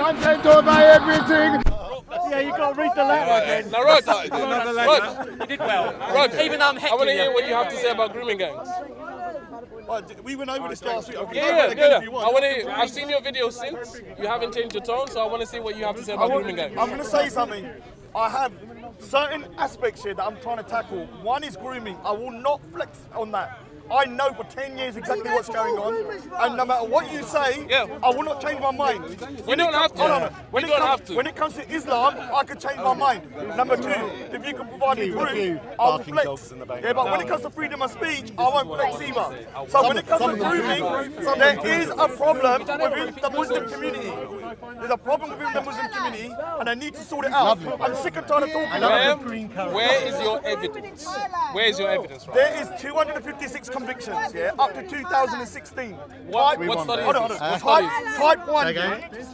content over everything. Yeah, you got to read the letter again. Now, Rod, You did well. Rod, Even though I'm I want to heckling hear you. what you have to say about grooming gangs. We went over this last week. Yeah. I want to. I've seen your videos since. You haven't changed your tone, so I want to see what you have to say about grooming gangs. I'm going to say something. I have certain aspects here that I'm trying to tackle. One is grooming. I will not flex on that. I know for 10 years exactly what's going on, and no matter what you say, I will not change my mind. You don't have to. When it comes to Islam, I can change my mind. Number two, if you can provide me proof, I will flex. Yeah, but when it comes to freedom of speech, I won't flex either. So when it comes to grooming, there is a problem within the Muslim community. There's a problem within the Muslim community, and I need to sort it out. I'm sick and tired of talking about it. Where is your evidence? Where is your evidence, right? There is 256 convictions, yeah, up to 2016. What study is this? What study is this?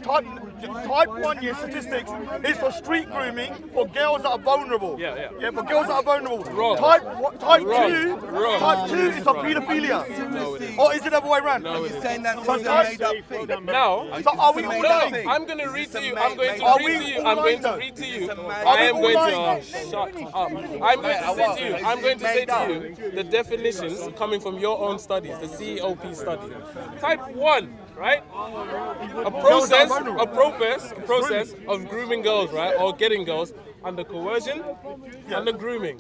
Type 1 year statistics is for street grooming for girls that are vulnerable. Yeah. Yeah, for girls that are vulnerable. Wrong. Type 2 is for paedophilia. Or is it the other way around? No, you're saying that this is a made up thing. No. So are we all lying? I'm going to read to you. I'm going to read to you. I am going to shut up. I'm going to say to you. I'm going to say to you the definitions coming from your own studies, the CEOP study. Type 1, right? A process of grooming girls, right, or getting girls under coercion, under grooming,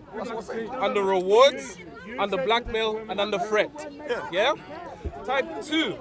under rewards, under blackmail, and under threat. Yeah. Type 2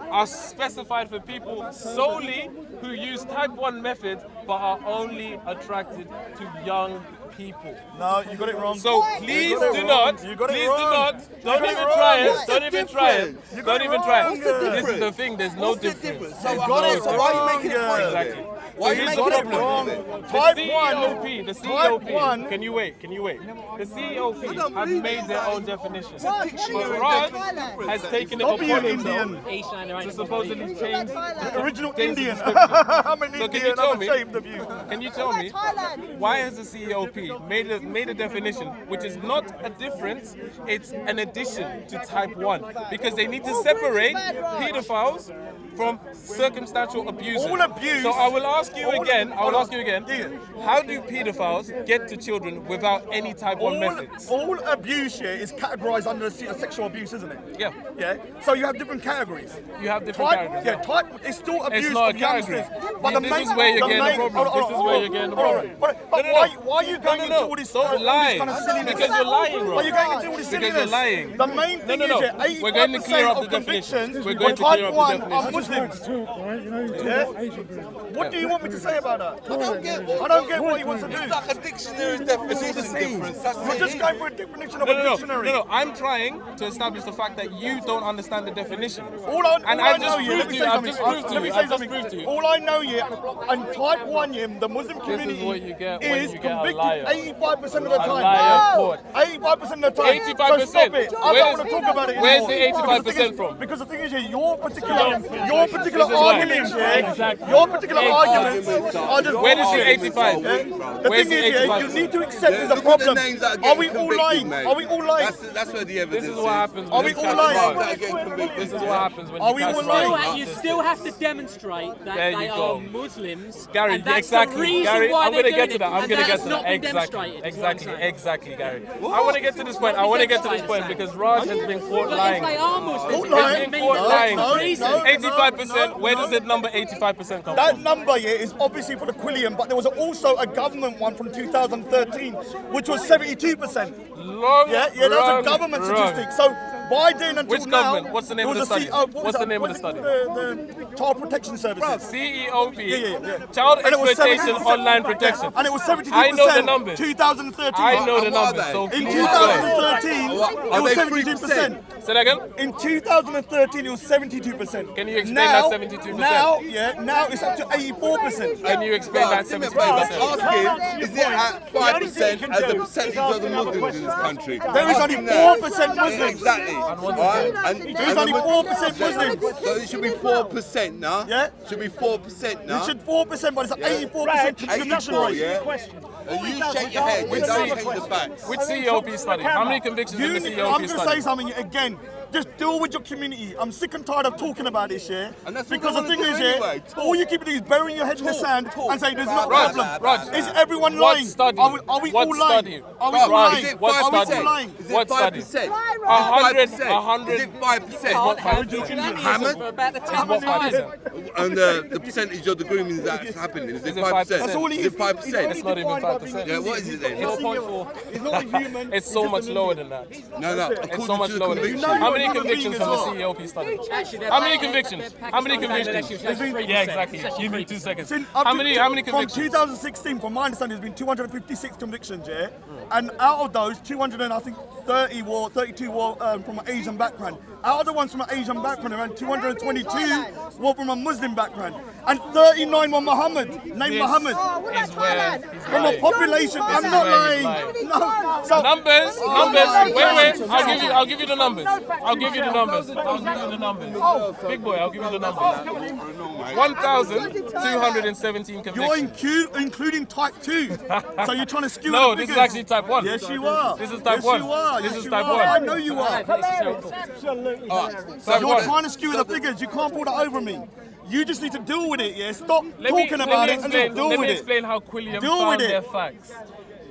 are specified for people solely who use type 1 methods but are only attracted to young people. No, you got it wrong. So please do not, don't even try it. Don't even try it. Don't even try it. This is the thing, there's no difference. So why are you making it point? Exactly. Why are you making it wrong? The CEOP, can you wait? The CEOP have made their own definition. But Raj has taken it upon himself to supposedly change Original Indian. I'm an Indian, I'm ashamed of you. Can you tell me, why has the CEOP made a definition which is not a difference, it's an addition to type 1? Because they need to separate pedophiles from circumstantial abusers. All abuse. So I will ask you again, how do pedophiles get to children without any type 1 methods? All abuse here is categorized under sexual abuse, isn't it? Yeah. Yeah. So you have different categories. You have different categories. Yeah, type is still abuse It's not of a category. youngsters. But This is where you're getting the problem. This is where you're getting the problem. But why are you going into all this Don't lie. kind of silliness? Because you're lying, bro. Why are you going into all this silliness? Because you're lying. The main thing is that We're going to clear 85% up the of definition. convictions We're going to for clear type up the 1 are definition. Muslims. Yeah? What do you want me to say about that? I don't get what he wants to do. It's like a dictionary definition difference. That's We're it. just going for a definition of a dictionary. No. I'm trying to establish the fact that you don't understand the definition. I've just proved to you. All I know here, and type 1 here, the Muslim community what you get when is you get a convicted liar. 85% of the time. liar court. 85% of the time. 85%. So stop it. I don't want to talk about it Where's anymore. the 85% from? Because the thing is here, your particular arguments here, Exactly. your particular arguments are just... Where does the 85? The Where's thing the is here, 85%? you need to accept there's a Look at the problem. names that Are we getting all convicted, lying? mate. Are we all lying? That's where the evidence This is. is what happens Are when we you all catch lying? Raj. That are getting convicted. This is what happens when Are you we catch all Raj. lying? You still have to demonstrate that There they you are go. Muslims. Gary, and that's exactly. the reason Gary, why I'm going to they're get doing to that. it, I'm and going to get has to not that. been demonstrated, is what I'm saying. Exactly, Gary. I want to get to this point. I want to get to this point because Raj has been caught But lying. if they are Muslims, All it lying. doesn't mean Caught that lying. that's the reason. 85%. Where does that number 85% come That from? number here is obviously for the Quilliam, but there was also a government one from 2013, which was 72%. That was a government statistic. So Biden until Which now, government? What's the name of the it was a study? what What's was the that? name of the Was it study? The Child Protection Services. CEOP, Yeah. Child And it was Exploitation 70%. Online Protection. And it was 72%. I know the numbers. 2013. I know the And what are numbers. they? So In please go ahead. 2013, it Are was they 72%. Say that again. In 2013, it was 72%. Can you explain now, that 72%? Now it's up to 84%. Can you explain that 72%? Asking, is it at 5% as a percentage of the Muslims in this country? There is only 4% Muslims. Exactly. Right? There is only 4% Muslims. So it should be 4% now. Yeah. Should be 4% now. It should 4%, but it's an 84% conviction 84, rate. yeah. And you shake your head, you don't take the facts. Which CEOP study? How many convictions in the I'm CEOP going to say study? something again. Just deal with your community. I'm sick and tired of talking about this, yeah? And that's Because what the I thing wanna is, do yeah, anyway, talk. all you keep doing is burying your head in the sand and say there's no Raj, problem. Raj, Is everyone what lying? study? Are we What all study? lying? Are we Bro, all lying? is it What Are we all 5%? lying? Is it What 5%? study? Is it 100. 5%? Is it 5%? Can't have colonialism for about the 10th What time. 5%? And the percentage of the grooming that's happening, is it Is it 5%? 5%? That's all he Is is. it 5%? It's not even 5%. Yeah, what is it then? 4.4. He's not a human. It's so much lower than that. No, It's so according much to the lower than that. conviction. How many you're not convictions being from the as well. CEOP study? Actually, How many convictions? How many convictions? Yeah, exactly. Give me 2 seconds. How many From convictions? 2016, from my understanding, there's been 256 convictions, yeah? And out of those, 32 were from an Asian background. Out of the ones from an Asian background, around 222 were from a Muslim background. And 39 were Muhammad, named Muhammad. Is where he's From a lying. population, I'm not where he's lying. No. So, Numbers. Wait. I'll give you the numbers. I'll give you the numbers. Big boy, I'll give you the numbers. 1,217 you're convictions. including type 2. So you're trying to skew No, the this is figures. actually type 1. Yes, you are. This is type yes, 1. You are. This yes, is you type are. 1. I know you are. Absolutely. Type You're 1. trying to skew the figures. You can't pull that over me. You just need to deal with it, yeah? Stop Let me talking about it and explain, just deal let with me it. explain how Quilliam Deal found with it. their facts.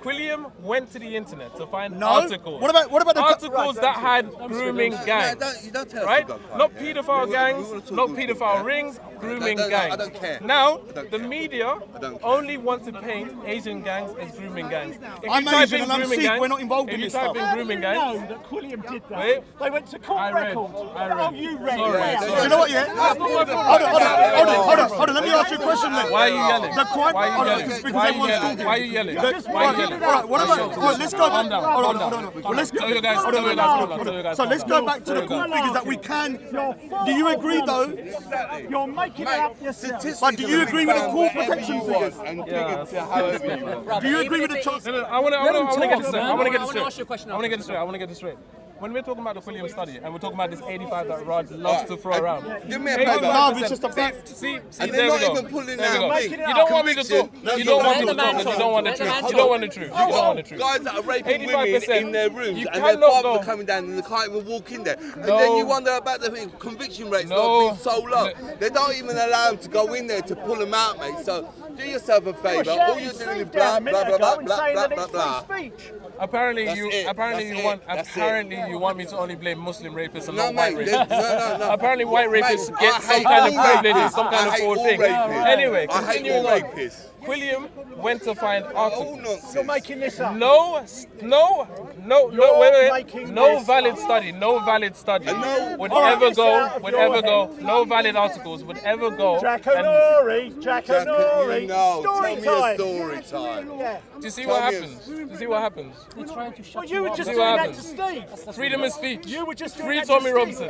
Quilliam went to the internet to find No. articles. What about the articles that had grooming gangs? You don't tell us Right? to go, Not yeah. paedophile gangs, we wanna talk not good paedophile stuff. rings, grooming I gangs. don't care. Now, I don't the care. media don't care. only want to paint Asian gangs as grooming gangs. If I'm you type Asian in and I'm grooming Sikh, gangs, we're not involved if in you this type stuff. in grooming know gangs, that Quilliam did that. Wait. They went to court I read. records. I read. Oh, you read. Sorry. Wow. You know what, yeah? Hold on. Let me ask you a question then. Why are you yelling? The crime, Why are you hold on, yelling? because Why are you everyone's yelling? talking. Why are you yelling? The- Why are you yelling? All right, what about? All right, let's go back. Calm down. Hold Calm on. down. Well, let's Tell your guys. hold Tell your on, guys. hold on, Tell hold your on. guys. So calm let's down. go back to the court figures that we can. You're full Do you of agree though? nonsense. You're making it up yourself. But do you agree with the court protection figures? And figures to however you want. Do you agree with the charge? No, I want to get this straight. I want to get this I wanna straight. ask you a question I want to get this straight. I want to get this straight. When we're talking about the Quilliam study and we're talking about this 85 that Raj loves to throw around. Do me a favour. No, it's just a fact. See, And there they're we not go. even pulling There we go. out Making thing. it You up. don't want me to talk. No, You don't want me to let the talk man because you talk. don't want the Let the truth. man You talk. don't want the truth. You don't want the truth. Guys that are raping women 85%. in their rooms You and their cannot fathers go. are coming down and they can't even walk in there. And No. then you wonder about the conviction rates No. not being so low. They don't even allow them to go in there to pull them out, mate. So do yourself a favour. All you're doing is blah, blah, blah, blah, blah, blah, blah. Apparently That's you it. apparently That's you it. want That's it. apparently you want me to only blame Muslim rapists and No, not white mate. rapists. No. Apparently white rapists Mate, get I some hate kind of all privileges, rapists. some kind I of hate forward all thing. rapists. Anyway, I hate continuing all on. rapists. Quilliam went to find All articles. nonsense. You're making this up. Wait. making No this valid up. study. No valid study No. would All right, ever get this out go. of Would your ever head. go. No valid articles would ever go. Jack and- O'Nori. Jack, you know, Story tell me time. a story time. Yeah. Do you see Tell what me happens? Do you see what happens? Well, you were just See doing what that to happens. Steve. Freedom of speech. You were just doing Free that to Tommy Steve. Robinson.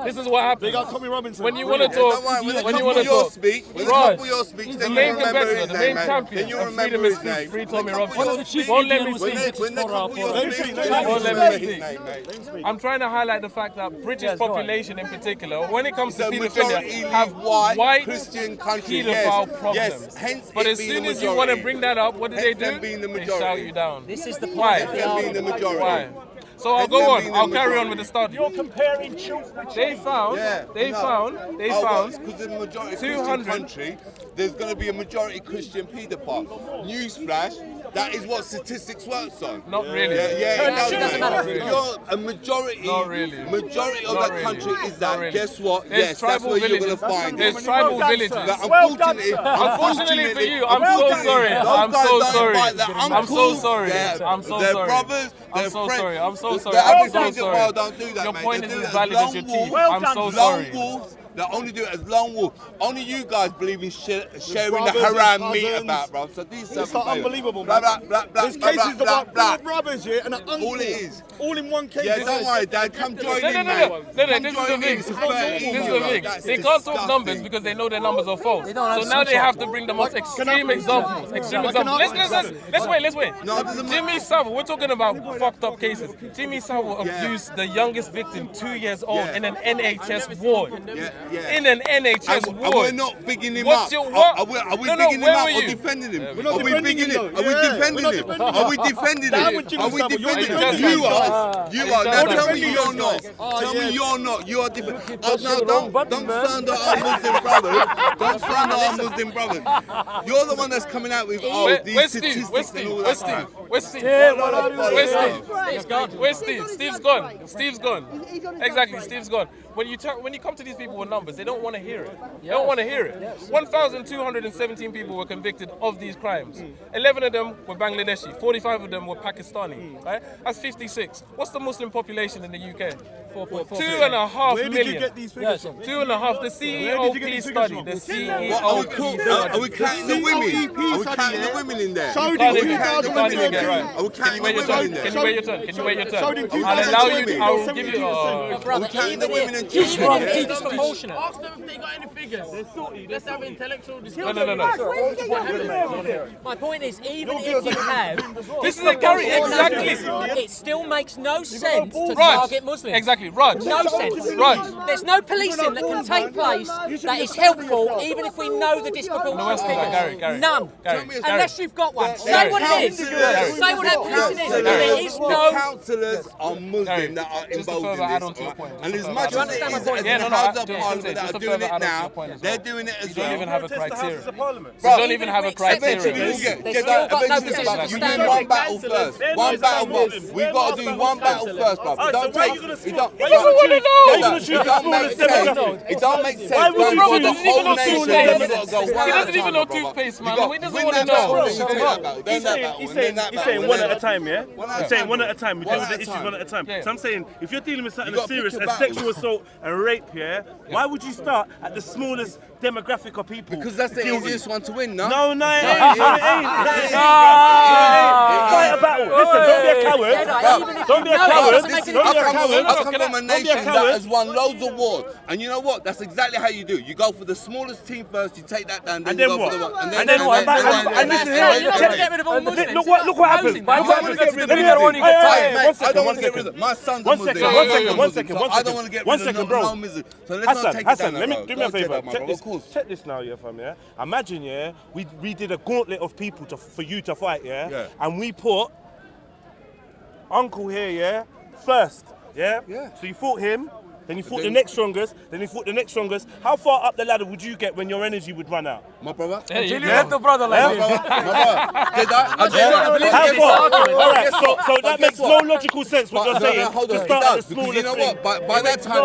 This is what happens. Big up Tommy Robinson. When you want to Yeah, talk, don't worry, when they when you come want for to your talk, speech, when they Raj, come for your speech, the then you main remember competitor, his the name, main man. champion Then you of remember freedom of his speech, name. Free When Tommy they come for Robinson. your speech, Won't let me when speak. they come for your Let me speech, speak, then let you me remember speak. his name, mate. I'm trying to highlight the fact that British population in particular, when it comes to The paedophilia, majority have white Christian country, paedophile yes. problems. Yes, hence But it as being soon the as you want to majority. bring that up, what do they Hence them do? being the They majority. shout you down. This is the point Why? of the Them being the argument. majority. Why? So I'll Hence go them on. being the I'll carry majority. on with the study. You're comparing chalk with They cheese. found. Yeah, They no. found. Because the majority 200. Christian country, there's going to be a majority Christian paedophile. Newsflash, that is what statistics works on. Not really. Yeah, it does. doesn't matter. You're a majority. Not really. Majority of Not that really. country is Not that. really. Guess what? There's Yes, that's tribal where you're going to villages. find There's it. tribal Well done, villages. sir. But Well unfortunately, done, sir. Unfortunately for you, I'm so unfortunately, sorry. those I'm guys so don't sorry. invite their I'm so uncles, sorry. their- I'm so their sorry. brothers, I'm their so friends. sorry. I'm so sorry. The I'm average so paedophile sorry. don't do that, Your mate. point They is do as it valid as your lone wolves. teeth. Well I'm done, so sir. sorry. Lone wolves. They only do it as lone wolves. Only you guys believe in sharing the brothers and haram meat cousins. about, bro. So these It's like unbelievable, blah, man. blah, blah, blah, There's blah, cases blah, of blah, like four brothers, yeah, and an uncle. All it is. All in one case. Yeah, don't worry, Dad. Come join No, in, no, mate. no, no. Come This is the join thing. in. It's 13 This is years. the thing. That's They can't talk disgusting. numbers because they know their numbers are false. don't have So now they switch have up. to bring the most Can extreme I- examples. Extreme Can examples. I- Let's wait. No, it doesn't Jimmy Savile, we're talking about fucked up cases. Jimmy Savile Yeah. abused the youngest victim, 2 years old, Yeah. in an NHS ward. Yeah, in an NHS And ward. we're not bigging him What's up. your what? Are we No, bigging him where up were or you? defending him? We're not Are we defending bigging him, him? though. Are we Yeah, defending we're not him? defending Are we him. defending That him? would you Are we yourself, but you're defending defending him? You these are. guys. You are. Now You're tell me defending you're these not. guys. Tell me you're not. You are defending. Now don't man. slander our Muslim brothers. Don't slander our Muslim brothers. You're the one that's coming out with these Where's statistics Steve? Where's and Steve? all Where's that Steve? crap. Where's Steve? Where's Steve? Steve's gone. Where's Steve? Steve's gone. Steve's gone. Exactly, Steve's gone. When you come to these people with numbers, they don't want to hear it. They don't want to hear it. 1,217 people were convicted of these crimes. 11 of them were Bangladeshi. 45 of them were Pakistani. Right? That's 56. What's the Muslim population in the UK? 4.4%. 2.5 Where million. did you get these figures from? 2.5. The Where did you get CEOP these study. figures The from? Are we CEOP cool? study. Are we counting the women? Are we counting the women in there? Showed Can't in even- can't even get it 2013. right. Are we Can you counting wait the your women turn? in there? Can you wait your turn? Can you wait your turn? Showed in I'll allow you. 2013. I will give you. Brother, counting the even women and if children. even Yeah. if it's disproportionate. Ask them if they got any figures. Let's have intellectual discussion. No. My point is, even if you have, This is a Gary. Exactly. it still makes no sense to Raj. target Muslims. Exactly. Raj. No sense. Raj. There's no policing that can take place that is helpful, even if we know the disproportionate Where's figures. Gary? None. Gary. Unless you've got one. Say Gary. what it is. Say what that policing is. There is The no. councillors are Muslim that are just to involved further in add this. on to your alright? point, And just as to much further as add it on is to your as point. the Yeah, no, House I- of just Parliament that to are doing further it add on to now, your point as they're well. doing it as You don't even well. have a criteria. Bro, You don't even have a criteria. Eventually we'll get. They've Jedi, still got no eventually position you to do stand one on. battle first. One battle first. We've got to do one battle first, bro. It don't take. It don't. He doesn't want to know. It don't make sense. It don't make sense. Going Brother for the doesn't even whole know nation. toothpaste. Then we got to go one He at a doesn't even time, know brother. toothpaste, You man. got- He doesn't win want to that battle, know. then you take that battle, then that battle, He's and then saying, that he's battle, saying and one then at a that time, yeah? One at a He's saying time. one at a time. We're One dealing with at the a issues time. one at a time. Yeah. So I'm saying, if you're dealing with something You as gotta pick serious your as battles. sexual assault and rape, yeah, why would you start at the smallest demographic of people? Because that's the Deal with easiest one to win, no? No, no, it No, ain't. it No, it ain't. ain't. It It ain't. ain't. It Fight a ain't. battle. Listen, don't be a Jedi, coward. even if Don't be a you know it coward. doesn't make any Don't be a difference. coward. I come from a nation that coward. has won loads of wars, and you know what? That's exactly how you do. You go for the smallest team first. You take that down, And you then go what? for the one. And then what? And listen here. You're not going to get rid of all Muslims. Look what happens. Opposing, Look man. what I don't want happens. to get rid of Let me it. one Hey, mate, one second, I don't one want to get rid second. of my son's a One Muslim. second, my one son's a second, one Muslim, second, so one I don't second. want to get One rid of second, bro. no Muslim. So let's not Hassan, take it Hassan, down. let me bro. do me a Don't take favour. that, my Check bro. this. Of course. Check this now, yeah, fam. Yeah. Imagine, yeah, we did a gauntlet of people for you to fight, yeah, Yeah. and we put Uncle here, yeah, first, yeah. Yeah. So you fought him. Then you fought the then- next strongest. Then you fought the next strongest. How far up the ladder would you get when your energy would run out? My brother. Hey, you Yeah. the brother My like brother. My brother. Did that? How How far? All right. So that But makes guess no what? logical sense what you're No, saying. hold To on, it start at the does, because smallest you know thing. what? By that time,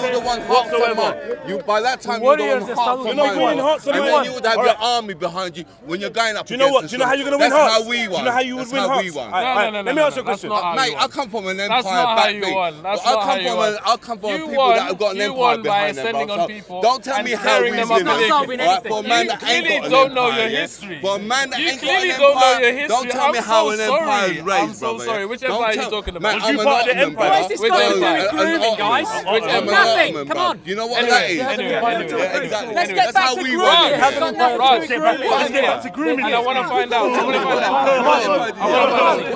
you're the one hearts and Whatsoever. mind. You by that time, you're the Warriors one are hearts still and You're not winning mind. hearts and And then mind. you would have All your right. army behind you when you're going up. Do you know what? against Do you know how you're gonna win That's hearts? how we Do you won. know how you would That's win how hearts? we won. All right, No, let me ask you a that's question. not how Mate, you I won. come from an That's empire not how back you thing. won. That's I not how come you from won. I come from You people won- that have got an you empire won by behind them, ascending bro. on So people don't tell and me how tearing we them win up Not with solving it. Right, anything. for a man You that ain't clearly got an don't know empire, your yeah? history. For a man that You ain't got an clearly don't know empire, your history. don't tell me I'm how so an empire sorry. is raised, I'm so brother. sorry. Which Don't empire are you tell- talking Man, about? Was I'm you an part of the Ottoman, empire? brother. What's this Which got to do empire? with grooming, guys? Which I'm an empire? Nothing. Ottoman, Come bro. on. You know what Anyway, that is? anyway, Yeah, anyway. exactly. Let's get That's back how to we grooming. won. It's got nothing to do Raj, with grooming. Let's get back to grooming. And I want to find out. I want to find out.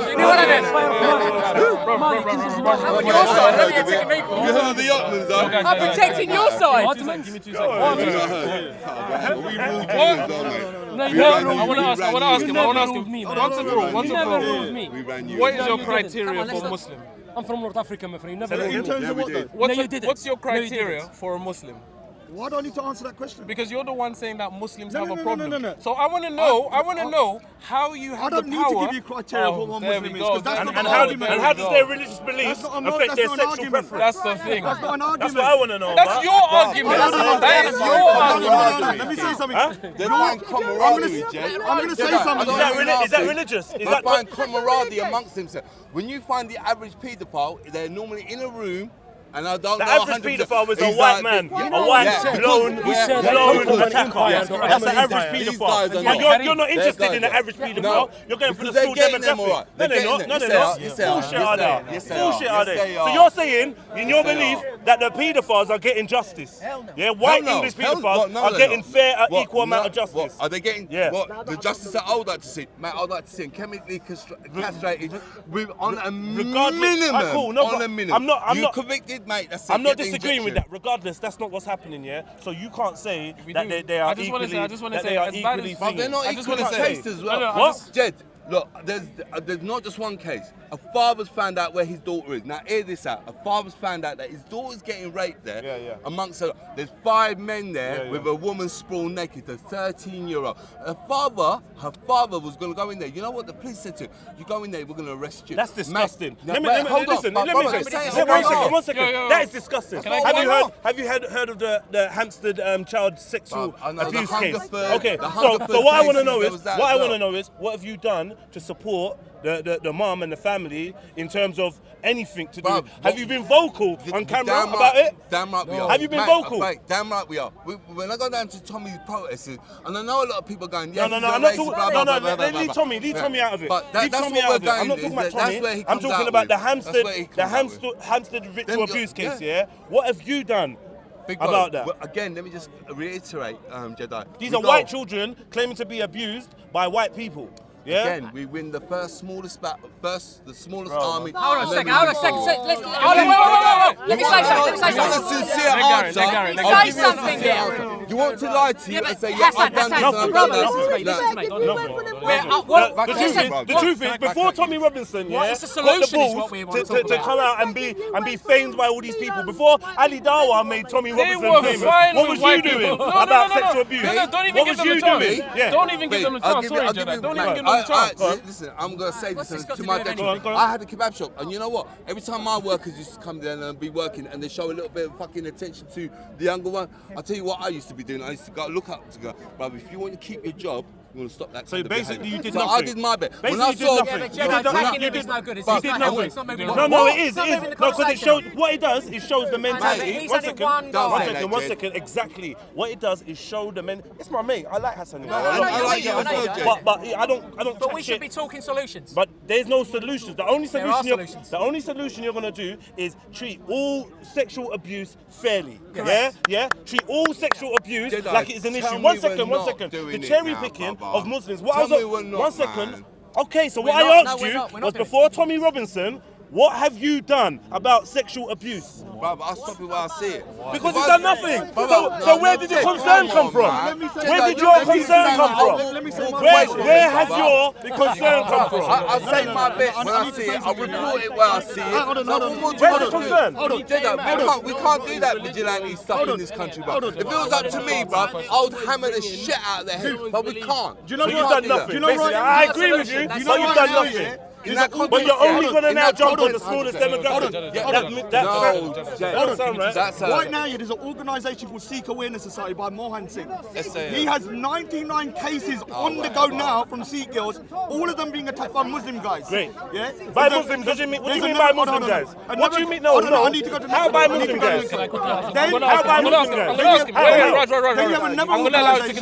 You know what I mean? I'm on your side. What are you taking me for? You heard the Ottomans, huh? I'm protecting your side. Give me 2 seconds. We ruled you, though, mate. I want to ask him. Once and for all. We ran you. What is your criteria for a Muslim? I'm from North Africa, my friend. Never In terms Yeah, of we what did. though? What's, No, you didn't. what's your No, you criteria didn't. for a Muslim? Why do I need to answer that question? Because you're the one saying that Muslims No, have no, a no, problem. no, no, no. So I want to know how you have I don't the need power. to give you criteria for what there Muslim we is, go. 'cause that's There not we And an go. how, argument. and how does their religious beliefs That's not affect their an sexual argument. preference? That's the thing. That's not an argument. That's what I want to know. That's about. your argument. That is your argument. Let me say something. They find camaraderie, Jay. I'm going to say something. Is that religious? Is They that find camaraderie amongst themselves. When you find the average paedophile, they're normally in a room. And I don't the know average 100%. paedophile was a He's white like- man, Yeah. a white Yeah. blown Yeah. attacker. Yeah. That's the average These paedophile. guys are But not. you're not interested They're in the guys. average paedophile. No. You're going for the Because full they're getting them all demographic. right. No, They're they're not. getting No, them. they're Yes, not. they are. Bullshit Yes, are they are. they? Yes, they are. Bullshit are Yes, they? they So are. you're saying, in your Yes, they belief, are. that the paedophiles are getting justice. Yeah, white English paedophiles are getting fair, equal amount of justice. What? Are they getting the justice that I would like to see? Mate, I would like to see them chemically castrated on a minimum. Cool, no, on a minimum. I'm not convicted, mate. That's it. I'm not Get the disagreeing with injection. that. Regardless, that's not what's happening, yeah. So you can't say that they are equally. But they're not equally chased as well. What? Jed, look, there's not just one case. A father's found out where his daughter is. Now, hear this out. A father's found out that his daughter's getting raped there. Amongst there's 5 men there with a woman sprawled naked, a 13-year-old. Her father was going to go in there. You know what the police said to him? You go in there, we're going to arrest you. That's disgusting. Let me Listen, let me say one second. That is disgusting. Have you heard of the Hampstead child sexual abuse case? Okay, so what I want to know is, what have you done to support the mum and the family in terms of anything to do? Have you been vocal on camera about it? Damn right we are. Have you been vocal? Mate, damn right we are. When I go down to Tommy's protests, and I know a lot of people going, no, I'm not talking. Leave Tommy out of it. Leave Tommy out of it. I'm not talking about Tommy. I'm talking about the Hampstead ritual abuse case. Yeah. What have you done about that? Well, again, let me just reiterate, Jedi. These are white children claiming to be abused by white people. Yeah? Again, we win the smallest army. Hold on a second. Let me say something. You want a sincere answer? Let me say something here. You want to lie to you and say, Hassan, I've done this. listen to me. The truth is, before Tommy Robinson, what is the solution is what we want to come out and be famed by all these people. Before Ali Dawa made Tommy Robinson famous, what was you doing about sexual abuse? Don't even give them the chance. Don't even give them the chance. Sorry, Jedi. Don't even give them the chance. Listen, I'm going to say this to my detriment. I had a kebab shop, and you know what? Every time my workers used to come there and be working, and they show a little bit of fucking attention to the younger one, I'll tell you what I used to be doing. I used to go look up to go, brother, if you want to keep your job, you want to stop that. So basically, you did nothing. I did my bit. Basically, you did nothing. You did no good. You did nothing. No, it is. No, because it shows. What it does is shows the mentality. One second. Exactly. What it does is show the men. It's my mate. I like Hassan. I like you as well, but I don't. But we should be talking solutions. But there's no solutions. The only solution you're gonna do is treat all sexual abuse fairly. Yeah. Treat all sexual abuse like it is an issue. One second. The cherry picking of Muslims. One second. Okay, so what I asked you was before Tommy Robinson, what have you done about sexual abuse? Brother, I'll stop it where I see it. Because you've done nothing. So where did your concern come from? Where did your concern come from? Where has your concern come from? I'll say my bit when I see it. I'll report it where I see it. Where's the concern? We can't do that vigilante stuff in this country, bro. If it was up to me, bro, I would hammer the shit out of their head. But we can't. Do you know you've done nothing? I agree with you. You know you've done nothing. But you're only going to now jump on the smallest demographic. Right now, there's an organisation called Sikh Awareness Society by Mohan Singh. He has 99 cases on the go now from Sikh girls, all of them being attacked by Muslim guys. Great. Yeah? By Muslims, what do you mean by Muslim guys? What do you mean? No. How by Muslim guys? How by Muslim guys? I'm going to allow you to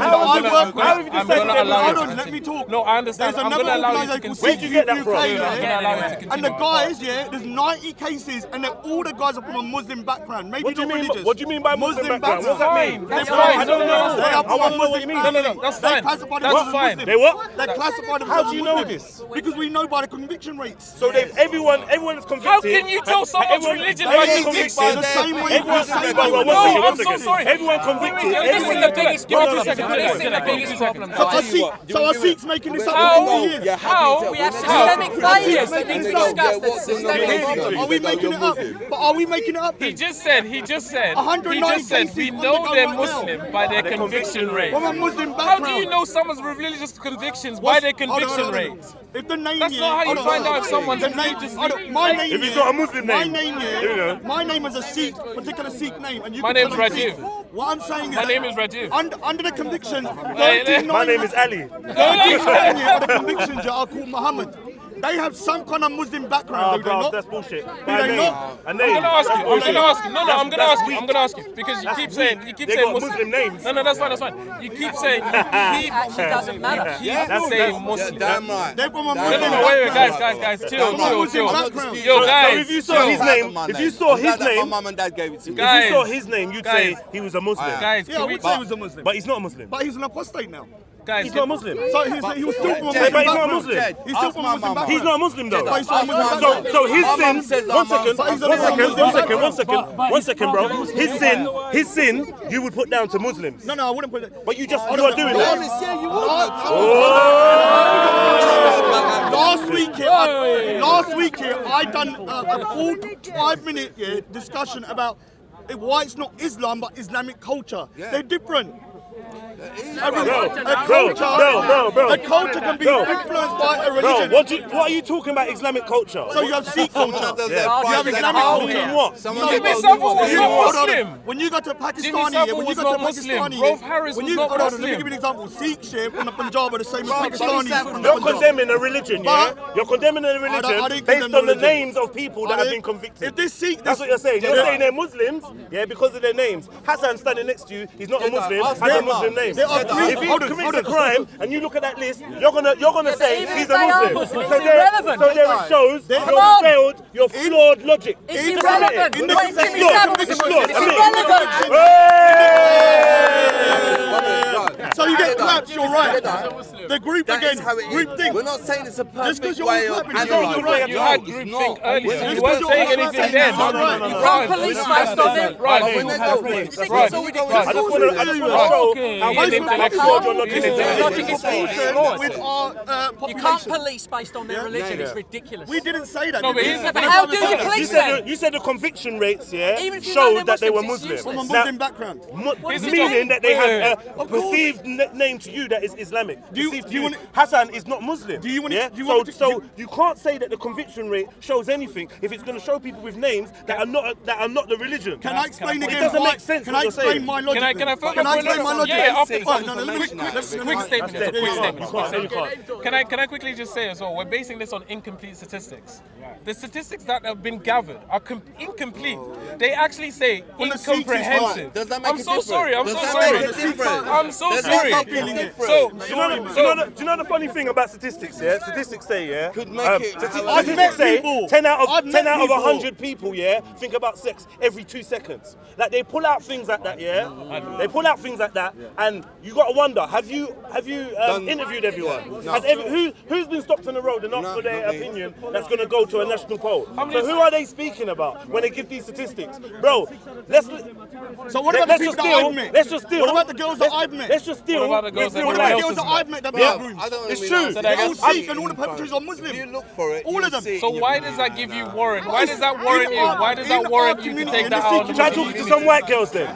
continue. Let me talk. No, I understand. I'm going to allow you to continue. Where'd you get that from? And the guys, there's 90 cases, and all the guys are from a Muslim background. Maybe not religious. What do you mean by Muslim background? What's that mean? That's fine. I don't know. They are from a Muslim background. No, that's fine. That's fine. They what? They're classified as How do you know this? Because we know by the conviction rates. So everyone is convicted. How can you tell someone's religion by conviction? The same way. I'm so sorry. Everyone convicted. This is the biggest problem. This is the biggest problem. So are Sikhs making this up for 50 years? How? We have systemic failures that need to be discussed. Are we making it up? But are we making it up? He just said, we know they're Muslim by their conviction rate. From a Muslim How background. do you know someone's religious convictions by their conviction rates? If the name That's not how you find out if someone's religious. If it's not a Muslim name. My name is a Sikh, particular Sikh name. And My name's Rajiv. What I'm saying is My name is Rajiv. Under the conviction, My name is Ali. 13 of the convictions are called Muhammad. They have some kind of Muslim background, do they bro, not? that's bullshit. Do they not? I'm gonna ask you. I'm gonna ask you because you keep saying Muslim names. No, that's fine. You keep saying actually doesn't matter. That's saying Muslim. Damn right. They're from a No, Muslim wait, background. guys, chill. background. Yo, guys. So if you saw his name, my mum and dad gave it to me. if you saw his name, you'd say he was a Muslim. Guys, Yeah, I would say he was a Muslim. But he's not a Muslim. But he's an apostate now. guys, He's not a Muslim. So he was still from a But Muslim he's not a background. Muslim. He's still from a Muslim background. He's not a Muslim though. But he's from a Muslim background. So his My mum sin. says One I'm second, But one second, bro. His sin, you would put down to Muslims. No, I wouldn't put it. But you are doing that. Last week here, I done a full 5-minute discussion about why it's not Islam but Islamic culture. They're different. A culture can be influenced by a religion. What are you talking about Islamic culture? So you have Sikh culture. You have Islamic culture. What? Jimmy Savile was not Muslim. When you go to Jimmy Pakistani, Savile when you was go not to Muslim. Pakistani, Rolf Harris was not let me Muslim. give you an example. Sikh share from the Punjab are the same as Pakistani from the You're Punjab. condemning a religion, yeah? You're condemning a I religion didn't based condemn on the religion. names of people that have been convicted. If this Sikh, That's what you're saying. You're saying they're Muslims, yeah, because of their names. Hassan standing next to you, he's not a Muslim, has a Muslim name. There are three- If he hold on, commits hold a on. crime and you look at that list, you're gonna say even he's if a they are Muslim. Muslim, So it's there irrelevant. it shows Come your on. failed, your flawed logic. It's Just irrelevant. admit it. What if Jimmy It's Savile flawed. was a It's Muslim? flawed. It's Admit it. irrelevant. So you get clapped, you're right. The group That again, is how it is. group thing. We're not saying it's a Just because perfect you're way all of clapping, analysing. You had It's group not. think earlier. Just You weren't because saying you're all anything clapping, then. it's not right. You can't police based on them. Right. Okay, When they that's go- great. You think Right. it's so ridiculous? I just want to show Okay. how He's intellectual. your logic He's is. Logic is flawed. With our You can't population. police based on their religion. It's ridiculous. We didn't say that. No, but did we? here's the But thing. how do you police them? You said the conviction rates, yeah, Even if you know showed they're that they were Muslims, it's Muslim. From a Now, Muslim background. meaning that they have a Of course. perceived name to you that is Islamic. Do you- Perceived do you to want- Hassan is not Muslim. Do you want- yeah? do you want- So you can't say that the conviction rate shows anything if it's going to show people with names that are not the religion. Can I explain It again? doesn't why- make sense Can what I you're explain saying. my logic? Can I then? focus Can I on explain my it? logic? Yeah, after this. Right, no, let me- Quick statement. Yeah, Quick yeah, statement. You can't. Can I quickly just say as well? We're basing this on incomplete statistics. The statistics that have been gathered are incomplete. They actually say Well, the Sikhs is incomprehensive. right. Does that make I'm a so difference? sorry. I'm Does so that sorry. make a difference? I'm so Does that sorry. make a difference? So, Do you know the funny thing about statistics? Yeah, statistics say Could make it- Statistics say people. 10 out I've of met 100 people, yeah, think about sex every 2 seconds. Like they pull out things like that, yeah. They pull out things like that, and you got to wonder: have you interviewed everyone? No. Who's been stopped on the road and asked for their not me. opinion? That's going to go to a national poll. So who are they speaking about when they give these statistics, bro? So what about the people that I've met? Let's just deal. What about the girls that I've met? Let's just deal. What about the girls that with What real about life. the girls that I've met that Yeah. are groomed? I don't It's mean true. that. So They're all guess- Sikh and all the perpetrators are Muslim. If you look for it, All you'll of them. see it So in why your does that give you warrant? In Why does that warrant you? Why does that our warrant you to community, take in that the out on Sikh the Try Muslim talking to some white girls then.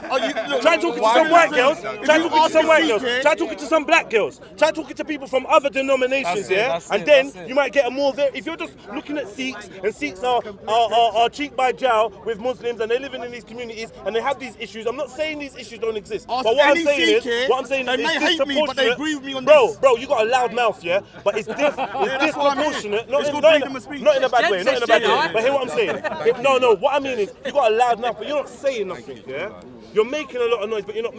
Try talking to some white girls. Try talking to some white girls. Try talking to some black girls. Try talking to people from other denominations, That's it, yeah? that's And it, then that's it. you might get a more. If you're just looking at Sikhs and Sikhs are cheek by jowl with Muslims and they're living in these communities and they have these issues. I'm not saying these issues don't exist. Ask But what I'm any saying Sikh is, here, what I'm saying they is, may it's hate me, but they disproportionate. agree with me on Bro, this. bro, you got a loud mouth, yeah? But it's that's what I mean. disproportionate. It's called Not freedom of speech. in a bad way. Not in a bad way. Jedi. But hear what I'm saying. No. What I mean is, you got a loud mouth, but you're not saying nothing. Yeah. You're making a lot of noise, but you're not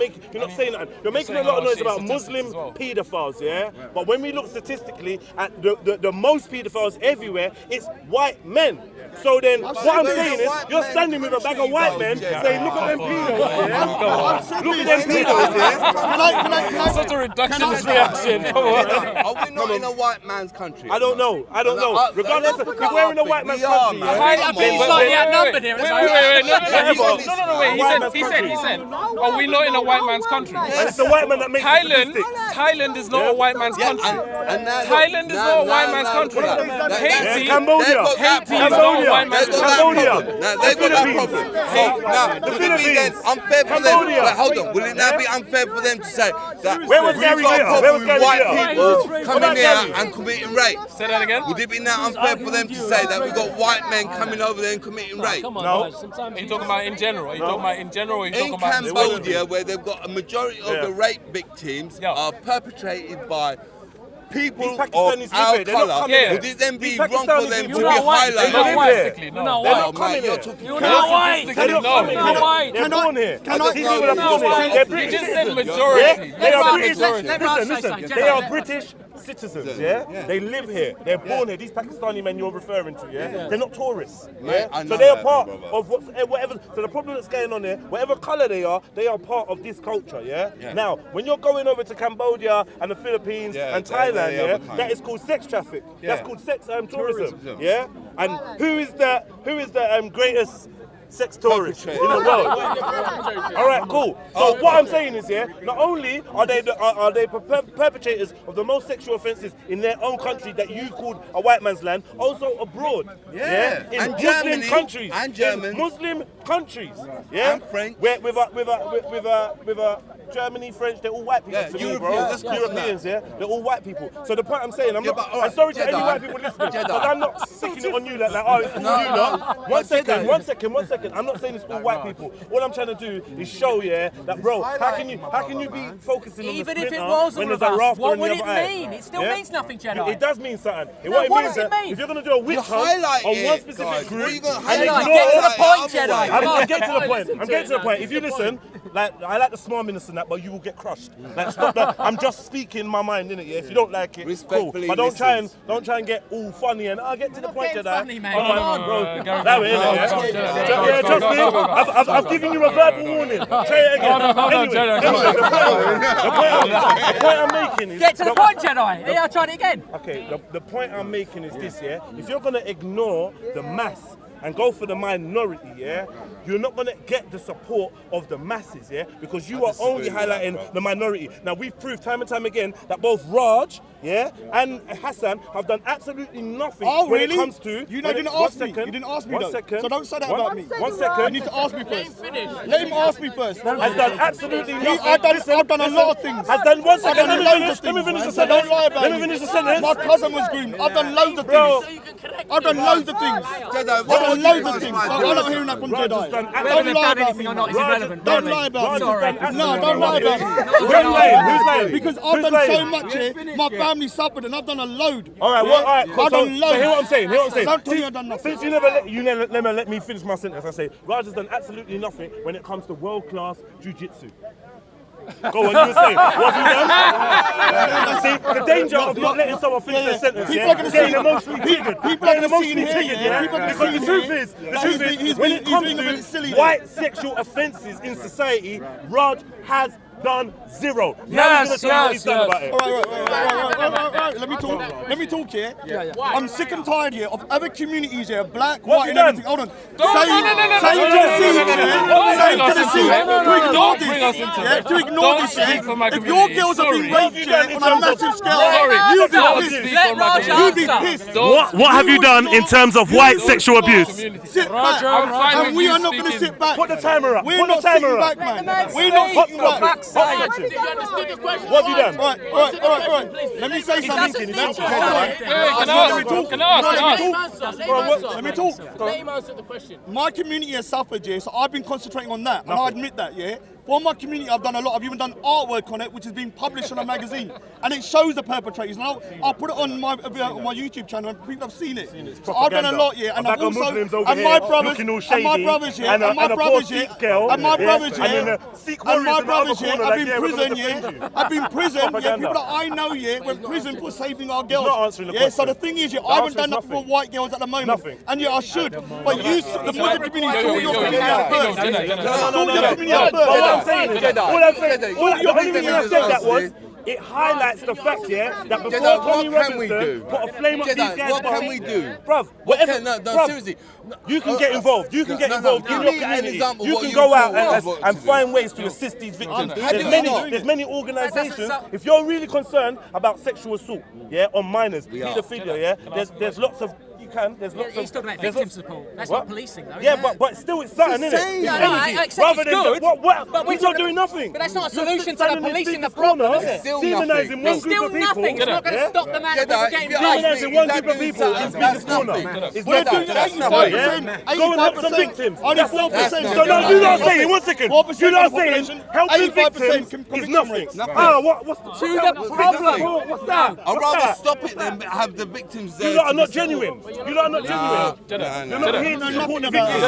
saying nothing. You're making a lot of noise about Muslim paedophiles, yeah. But when we look statistically at the most paedophiles everywhere, it's white men. So then, what I'm saying is, you're standing with a bag of white men saying, "Look at them pedos, yeah. Look at them pedos, yeah." Can I Such a reductionist reaction. Come on. Are we not in a white man's country? I don't know. Regardless, if we're in a white man's We are, country, man. yeah. I think he's slightly outnumbered here. Wait. He said. Are we not in a white man's country? And it's the white man that makes the statistics. Thailand is not a white man's country. And now, Thailand is not a white man's country. Haiti, Cambodia. Haiti is not a white man's They've got country. that problem. Now, they've got that problem. So now, The would it be then Philippines. unfair for them? Cambodia. Wait, hold on. Will it now be unfair for them to say that Where was we've Gary got a Glitter? problem Where was with Gary white Glitter? people What coming about here Gary? and committing rape? Say that again. Would it be now unfair for them to say that we've got white men coming over there and committing rape? Come on, No. guys. Sometimes Are you talking about in general? Are you talking about in general? Or are you In talking about Cambodia, where they've got a majority of Yeah. the rape victims Yeah. are perpetrated by people These of Pakistanis our live here. They're not colour, coming here. would it then be These wrong for Pakistanis them to live be here. highlighted? They're not white. You're not Oh, white. man, you're talking You're not white. They're not coming You're not here. white. They're born here. can I- These people are You're not born here. white. They're You British just said citizens. majority. Yeah? They are British. Let Raj say Listen, something. they are British citizens, yeah? They live here. They're born here. These Pakistani men you're referring to, yeah? They're not tourists, yeah? I know So they are that, part brother. of whatever. So the problem that's going on here, whatever colour they are part of this culture, yeah? Now, when you're going over to Cambodia and the Philippines and Thailand, they're the yeah, other kind. that is called sex traffic. Yeah. That's called sex tourism, yeah? And who is the greatest sex tourist in the world? All right, cool. So what I'm saying is, yeah, not only are they perpetrators of the most sexual offences in their own country that you called a white man's land, also abroad. Yeah. In And Muslim Germany, countries. and German. In Muslim countries. Yeah. And French. With a Germany, French, they're all white people. Yeah, to me, Europeans, bro. let's call them Europeans, yeah, they're all white people. So the point I'm saying, I'm but all right, sorry to Jedi. any white people listening, Jedi. but I'm not sticking it on you like, oh, it's all No, you no. lot. One Jedi. second. I'm not saying it's all white people. All I'm trying to do is show, yeah, that bro, how can you be focusing on Even the if splinter it was when all there's of a us, rafter what in would the it other eye? mean? It still Yeah? means nothing, Jedi. It does mean something. No, What it what means does it that mean? if you're gonna do a witch hunt highlight on it, one specific guys. What group are you gonna and highlight? ignore Get to the all- point, Jedi. I'm Come on. getting to the point. I'm getting to the point. If you listen, like I like the smarminess and that, but you will get crushed. Like stop that. I'm just speaking my mind, innit? Yeah. If you don't like it, cool. Respectfully But don't try listens. and get all funny and I'll get to the not point, getting Jedi. funny, man. Come Come on, on. bro. Go, That way, go, innit? go, Yeah. Jedi. Yeah, trust me. I've given you a verbal warning. Try it again. Hold on, Anyway, Jedi. the point I'm making is Get to the point, Jedi. Yeah, I tried it again. okay, the point I'm making is this, yeah? If you're going to ignore the mass and go for the minority, yeah, you're not going to get the support of the masses, yeah, because you are only highlighting the minority. Now, we've proved time and time again that both Raj, yeah, and Hassan have done absolutely nothing when it comes to... You didn't ask me. You didn't ask me One though. second. So don't say that about me. 1 second. You need to ask me first. Let him ask me first. Has done absolutely nothing. I've done a lot of things. Has done 1 second. I've done loads of Let me things, finish man. the So don't sentence. lie about Let me me. finish the sentence. My cousin was groomed. I've done loads of Bro. things. I've done loads of things. Jedi, I've what done would loads you of things. guys So do? I'm not hearing that from Raj has Jedi. done Whether Don't they've lie done about anything me. or not is Raj- irrelevant. Don't really. lie about me. Sorry. No, don't lie about me. Who's lying? Who's lying? Because I've Who's done lying? so much here. My family suffered and I've done a load. All right, well, all right, cool. I've So done loads. hear what I'm saying. Don't tell me I've done nothing. Since you never let me finish my sentence, I say Raj has done absolutely nothing when it comes to world-class jiu-jitsu. Go on, you were saying. What have you done? See, the danger of not letting someone finish their sentence, People yeah? are gonna Getting see- emotionally triggered. people are Getting gonna see in emotionally here, triggered, yeah? yeah? People are gonna Because see the in truth here is, that he's when being- it comes he's being a bit silly to there. white sexual offences in society, Raj has done zero. Now Yes, he's gonna tell you what he's yes, done yes. about it. Right. Let me talk here. I'm sick and tired here of other communities here, black, What white, have and you everything. Hold on. No, Saying no, no, no, no, to no, the no, sea, no, no, no, no, yeah? no, Saying no, to the no, sea, no, no, no, to ignore don't this, bring us into yeah? that. To ignore Don't this, speak for my yeah? If your community. girls have been Sorry. raped, yeah, on a massive scale, Sorry. you'd be Don't pissed. speak Let for my Raj community. You'd be answer. pissed. What have you done in terms of white sexual abuse? Sit back. I'm fine And with we you are not going to speaking. sit back. Put the timer up. We're Put the not sitting timer back, up. man. We're not sitting Hot back. section. What have you done? All right. Let me say something. Doesn't need to. Can I ask? Let me talk. Let him answer the question. My community has suffered, yeah, so I've been concentrating on that, and I admit that, yeah. For my community, I've done a lot. I've even done artwork on it, which has been published in a magazine, and it shows the perpetrators. And I'll put it on my YouTube channel, and people have seen it. So I've done a lot, yeah, and A I've bag of also, Muslims over and here my brothers, looking all and my shady, brothers, yeah, and a my poor brothers, Sikh yeah, girl, and my yeah, brothers, and then yeah, the Sikh and my warriors in the other brothers, yeah, corner, I've like, been yeah, we're gonna prison, yeah, defend you. I've been prison, yeah, Propaganda. people that I know, yeah, went in prison for saving our girls. not answering the Yeah, so question. the thing is, yeah, The I haven't answer done is nothing for nothing. white girls at the moment, Nothing. and yeah, I should. But you, the Muslim community, sort your community out first. Jedi. Sort your community out But what I'm first. saying is, Jedi. all I'm saying, Jedi. all the only Jedi. reason I said that was, it highlights the fact, yeah, that before Jedi, Tony what can we Robinson do? put a flame up Jedi, these guys' what can bum, we do? Bruv, What whatever, can, no, bruv, seriously. you can get involved. You can get No, involved give in your me an community. example You what can you go out call and what to do. find ways to assist these victims. How do you not? There's many organisations. That's a- If you're really concerned about sexual assault, yeah, on minors, paedophilia, yeah, there's lots of. can. There's lots He's of. talking about there's victim lots- support. That's What? not policing, though. Yeah, is it? but still it's something, It's the isn't same. it? It's No, no, energy. I accept Rather it's than good, what? but we're He's not talking- doing nothing. but that's not a You're solution to standing the in policing the speaker's corner, problem, is it? Still demonising nothing. one There's group still of people. nothing. It's not going to stop the man from Jedi, getting if paid. you're Demonising one Is group that of doing people in something? speaker's That's corner. nothing. It's We're nothing. doing That's 85%. Yeah? Go and help some 85%. victims. Only That's 4%. So now you lot saying, one second, 4% you lot of the saying population, helping 85% victims is conviction nothing. rates. Ah, what's To the problem. What's that? I'd What's rather that? stop it than have the victims there. You lot are to not be genuine. You lot are not genuine. You're not here to support the victims.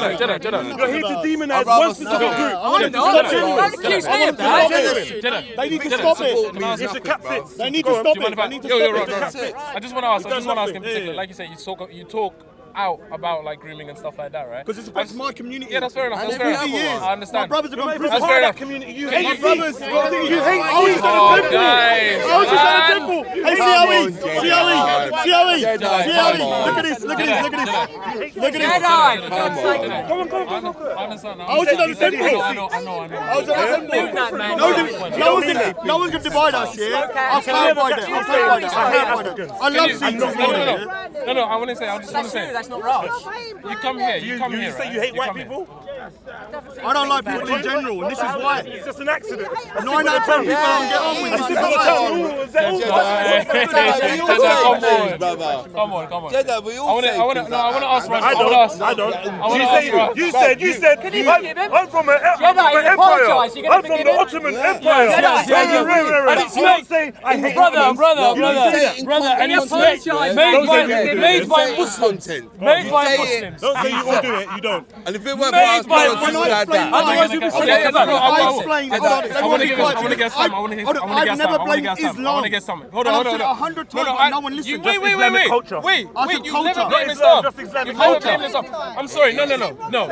You're here to demonize I'd rather one specific stop. group. I'm not. Don't accuse me of that. They need to stop it. If the cat fits. They need Go to on. stop it. They need to stop it. That's it. I just want to ask in nothing. particular, Yeah. like you say, you talk out about like grooming and stuff like that, right? Because it affects my community. Yeah, that's fair enough. And That's fair every enough. year, I understand. My brothers have gone You're through not even That's part fair of enough. that community. You My hate brothers, me. you hate I was just at a temple. Guys, I was just at a man. temple. Hey, Come CLE, on, CLE, Jedi. CLE, Jedi, CLE. come on. Look at this, look at this, look at this. Look at this. Jedi, for God's sake. Go on. I understand. I was just at the temple. I know. I was at the temple. that, man. No one's gonna divide us, yeah? I'll clarify that. I'll clarify that. I'll clarify that. I love seeing this morning, yeah? No, I want to say, I just want to That's you, say, that's not Raj. you come here, You come here, say right? you hate white come here. people? I don't like people in general, and this is why. It's just an accident. 9 out of 10 people don't get on with This this. is what I'm telling Come on. Jedi, we all say I want things to like ask Raj. I don't. You said. forgive him? I'm from an Jedi, empire. apologise, you're gonna I'm from forgive the him? Ottoman Empire. Jedi, And it's not saying I hate Muslims. brother, and it's apologise. made by Muslims. Made by Muslims. Don't say you all do it. You don't. And if it weren't for us, When brothers, I sisters like explain that. mine, Okay, I explained. I want to get some. I want to get some. I've never blamed Islam. I want to get some. Hold And on. I've said it 100 times, but no one listens. Wait. Islamic culture. Wait. I said You've never culture. blamed Not Islam. Islam, just Islamic You've never culture. blamed Islam. I'm sorry. No.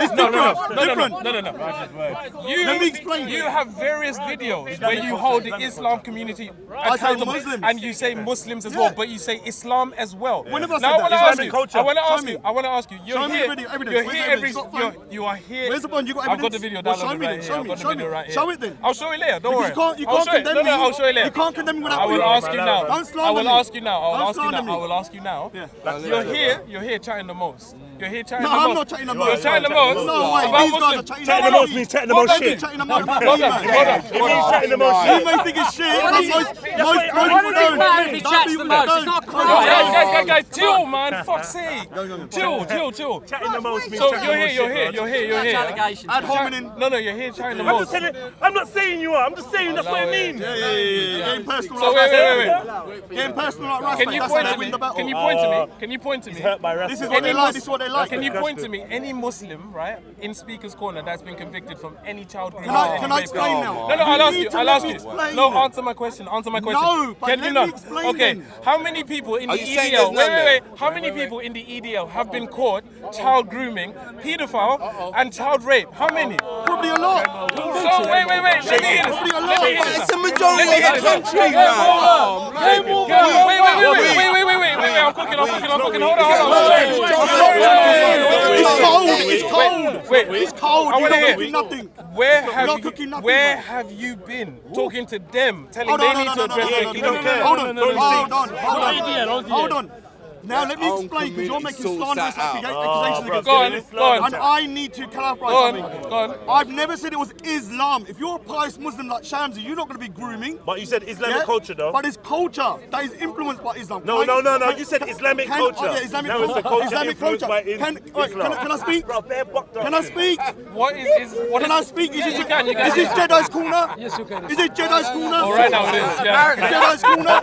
Let me explain. You have various videos where you hold the Islam community I say accountable, Muslims. and you say Muslims as well, Yeah. but you say Islam as well. When have I said Now I that? want to ask Islamic you. culture. I want to Show ask me. you. I want to ask you. Show me the video, evidence. You're Where's here the every. evidence? You got phone? You are here. Where's the one? You got I've got evidence? the video Well, downloaded show me right then, here. show I've me, got the show video me. right here. Show it then. I'll show you later. Don't Because worry. you can't I'll show you. condemn me. No, I'll show you later. You can't condemn me without I will proof. ask you now. Don't I slander will me. ask you now. I will Don't ask you slander now. me. I will ask you now. You're here chatting the most. You're here chatting No, the most. I'm not chatting the You're most. chatting the most. No way, about these guys are Muslims. chatting Chatting the most means chatting the most shit. Chatting the most about Hold me, on. man. It means chatting the most You shit. may think it's shit, but most people Why does it matter if he don't. chats the most? It's not Guys, chill, man. Fuck's sake. Chill. Chatting the most means So chatting you're the most here. shit. You're here. allegations. Ad hominem. No, you're here chatting the I'm most. just saying. I'm not saying you are. I'm just saying that's what it means. Yeah. Getting personal So like wait. that. Getting personal like Rasta. Can you That's point how to they me? win the battle. Can you point to me? Can you point to me? Hurt by This is Rasta. what they like. This is what they like. Can you point to me any Muslim, right, in Speaker's Corner that's been convicted from any child grooming? Can I explain now? No, I'll ask need you. to I'll let ask me you. explain. No, answer my question. No, but Can let you me not? explain Okay. then. How many people in the Are you saying EDL? there's none Wait. How many people in the EDL have been caught child grooming, paedophile, and child rape? How many? Probably a lot. So wait. Let me hear this. Probably a Let lot. me hear this. It's a majority of the country, man. Wait. I'm cooking. Hold on. It's cold. Wait. It's cold. I You're wanna not hear. cooking nothing. Where not cooking nothing, Where man. have you been talking to them, telling Hold they on, need to address their You don't care. Hold on. No. Hold on. Now let me Own explain, because you're making community slanderous sorts that accusations against Go me. on. And I need to clarify Go on. something. I've never said it was Islam. If you're a pious Muslim like Shamsi, you're not going to be grooming. But you said Islamic culture, though. But it's culture that is influenced by Islam. No. You said Islamic culture. Oh, yeah, Islamic Now it's culture. the culture Islamic influenced culture. by Can I speak? Bro, bare bucked up. Can I speak? What Can I speak? You can. Is this Jedi's corner? Yes, you can. Is it Jedi's corner? Oh, right now it is. Yeah. Jedi's corner?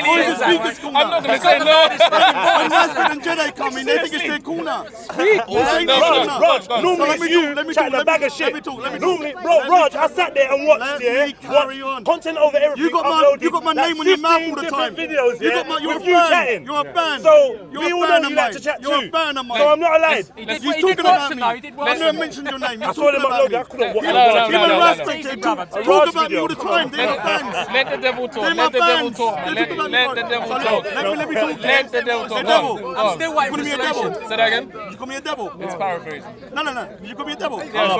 Or is it Speaker's corner? I'm not going to say no. When Rascal and Jedi come in, they think it's their corner. Speak. Raj, normally let me it's you talk, let me chatting talk, a bag of let shit. me talk, let me talk. Normally, bro, Raj, I sat there and watched, Let yeah, me carry on. content over everything. You got my uploaded, name on your mouth all the 15 time. different videos, You yeah, got my, you're with a you fan. chatting. You're a fan. So You're we a all fan know of you like mine. to chat You're too. a fan of mine. So I'm not alive. He did You're watch talking about them me. though. He did watch I never them. mentioned your name. I You're saw them talking about uploaded. me. I couldn't watch No, them. Him and no. Rascal, they Easy, talk brother. about me all the time. They're my fans. Let the devil talk. They're my Let the devil fans. talk, man. They talk about me Let all the the devil time. talk. Let me talk. Let the devil Say devil. I'm still waiting You call for me a solution. devil. Say that again. You call me a devil. It's paraphrasing. No. You call me a devil. Yeah, so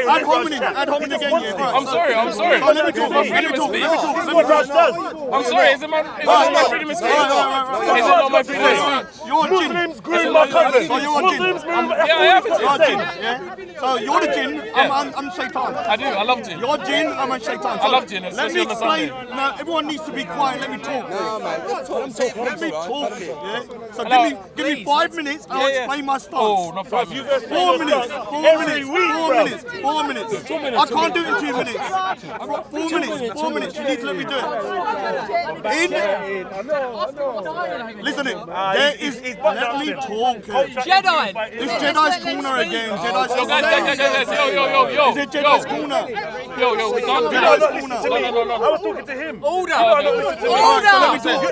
I called you the devil. Ad hominem again, yeah. Right. I'm sorry. Oh, let me talk. My freedom of speech. This is what Raj does. I'm sorry. Is it my freedom of speech? Is it not my freedom of speech? You're a jinn. Muslims groom my cousin. So you're a jinn. Muslims groom. Yeah, I am a You're a jinn. jinn, yeah? So you're the jinn, I'm shaitan. I do. I love jinn. You're jinn, I'm a shaitan. I love jinn, Let especially me on a explain. Sunday. Now, everyone needs to be quiet. Let me talk. No, man, just talk. Let me talk. Yeah? So Hello, give me 5 minutes and I'll explain my stance. Oh, not 5 minutes. 4 minutes. 4 minutes. 4 minutes. 4 minutes. I can't do it in 2 minutes. I've got 4 minutes. 4 minutes. You need to let me do it. Listen, there is. Let me talk. Jedi. It's Jedi's corner again. Jedi's Yo, guys, yo. Is it Jedi's corner? Yo, we can't do Jedi's that. corner. I was talking to him. Order.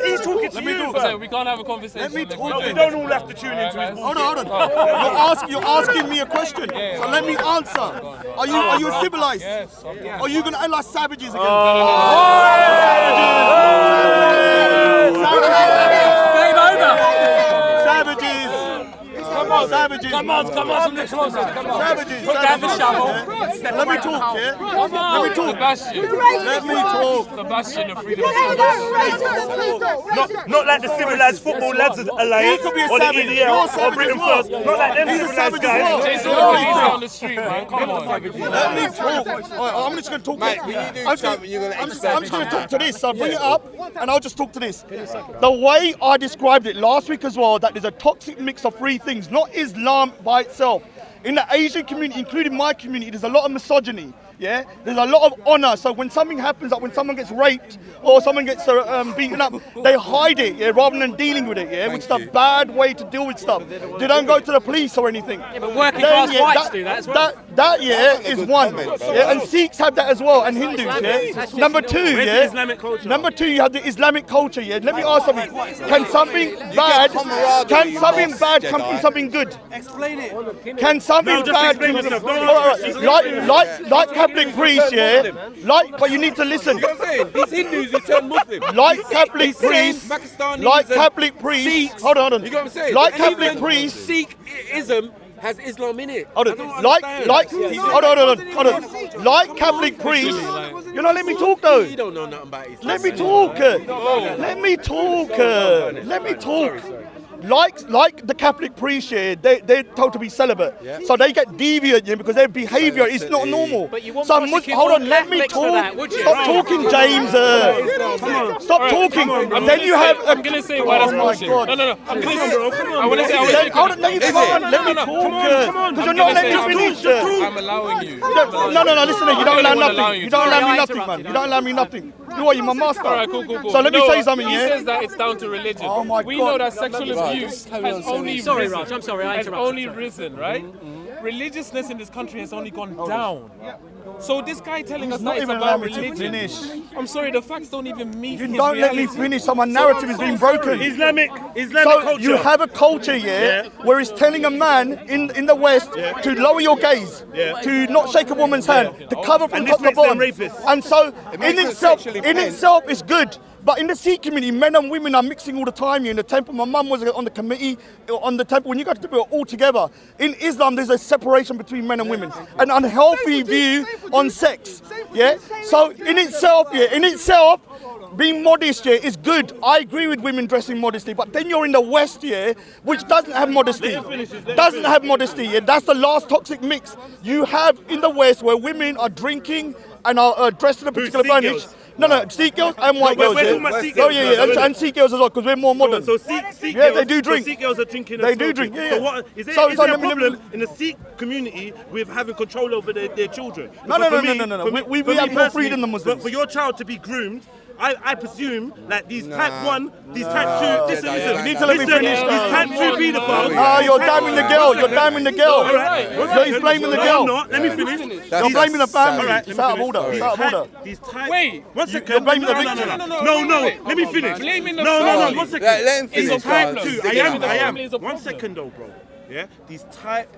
He's talking to you. So we can't have a conversation. Let me talk. We don't all have to tune into his Hold on. You're asking me a question. So let me answer. Are you civilized? Yes. Are you gonna act like savages again? Game over. Savages. Savages. Come on, some next closer. Come on. Savages. Put down the shovel. Let me talk, yeah? Let me The talk. bastion. Let me talk. The bastion of freedom of speech. Not like the civilized football lads alliance He could be a or the savage. EDL You're a or savage Britain as well. First. Not like them He's a civilized savage as guys. well. Jason, look at these on the street, man. Come on. Let me talk. Alright, I'm just gonna talk. Mate, when you do something, you're gonna I'm just gonna talk to this. So bring it up, and I'll just talk to this. The way I described it last week as well, that there's a toxic mix of three things, not Islam by itself. In the Asian community, including my community, there's a lot of misogyny. Yeah, there's a lot of honor. So when something happens, like when someone gets raped or someone gets beaten up, they hide it, yeah, rather than dealing with it, yeah, which is a bad way to deal with stuff. They don't go to the police or anything. Yeah, but working class whites do that as well. That is one, yeah, and Sikhs have that as well, and Hindus, yeah. Number two, yeah. Islamic culture? Number two, you have the Islamic culture, yeah. Let me ask something. Can something bad come from something good? Explain it. Can something No, just bad explain come yourself. from Don't like Catholic priests, yeah. But you need to listen. You know what I'm saying? These Hindus who turn Muslim. Like Catholic priests, Pakistanis like and Catholic priests. Sikhs. Hold on. You know what I'm saying? Like And Catholic even priests. Sikhism has Islam in it. Hold on. Like hold on. Like Catholic priests. You know, let me talk though. You don't know nothing about Islam. Let me talk. Let me talk. Let me talk. Like the Catholic priests, yeah, they're told to be celibate, so they get deviant, yeah, because their behaviour is not normal. But you won't So prosecute hold all on, let me Catholics for talk. that, would you? Stop talking, James. Stop talking. Then you have. I'm gonna say why that's Oh my bullshit. God. No. I'm gonna say. Come on, I wanna say. Hold on, no, you can't. Let me talk. Come on. Because you're not letting me finish. I'm allowing you. No, listen, you don't allow I'm allowing nothing. you You don't allow me to. nothing, man. You don't allow me nothing. You are, you my master. All right, cool. So let me No, say something, He yeah? says that it's down to religion. Oh my we God. know that sexual abuse has only Sorry, risen. Raj, I'm sorry, I has interrupted. only risen, right? Religiousness in this country has only gone down. So this guy telling us not that it's even allow about me to religion. finish. I'm sorry, the facts don't even meet You his don't let me reality. finish, so my narrative is being broken. Islamic So culture. you have a culture, yeah, where it's telling a man in the West to lower your gaze, to not shake a woman's hand, to cover from And top this to bottom. makes them rapists. And so makes them itself, sexually in clean. itself, it's good. But in the Sikh community, men and women are mixing all the time here in the temple. My mum was on the committee on the temple. When you go to the temple, all together. In Islam, there's a separation between men and women, an unhealthy view on sex. Yeah. So in itself, being modest, yeah, is good. I agree with women dressing modestly, but then you're in the West, yeah, which doesn't have modesty. Doesn't have modesty, yeah. That's the last toxic mix you have in the West, where women are drinking and are dressed in a particular Sikh bondage. girls? No, Sikh girls and white we're girls. talking Yeah. about Sikh Oh girls yeah, now, and Sikh girls as well, because we're more modern. So Sikh Yeah, girls, they do drink. So Sikh girls are drinking. They and do smoking. drink, yeah. So what is there, So- is so there a let me- problem in the Sikh community with having control over their children? No. Because for me- We for have me more personally, freedom than Muslims. But for your child to be groomed, I presume that these type 1, these type 2, listen, You need to let me finish. these type 2 pedophiles. Ah, you're damning the girl. You're damning the girl. All right. You're blaming the No, girl. I'm not. Let me finish. You're blaming the family. All right, It's out of order. It's out of order. These type. Wait. One second. You're blaming the No, victim. wait. Let me finish. Blaming the No, family. 1 second. Let him It's finish, a problem. guys. Two. Blaming the I am. family is a 1 problem. second though, bro. Yeah. These type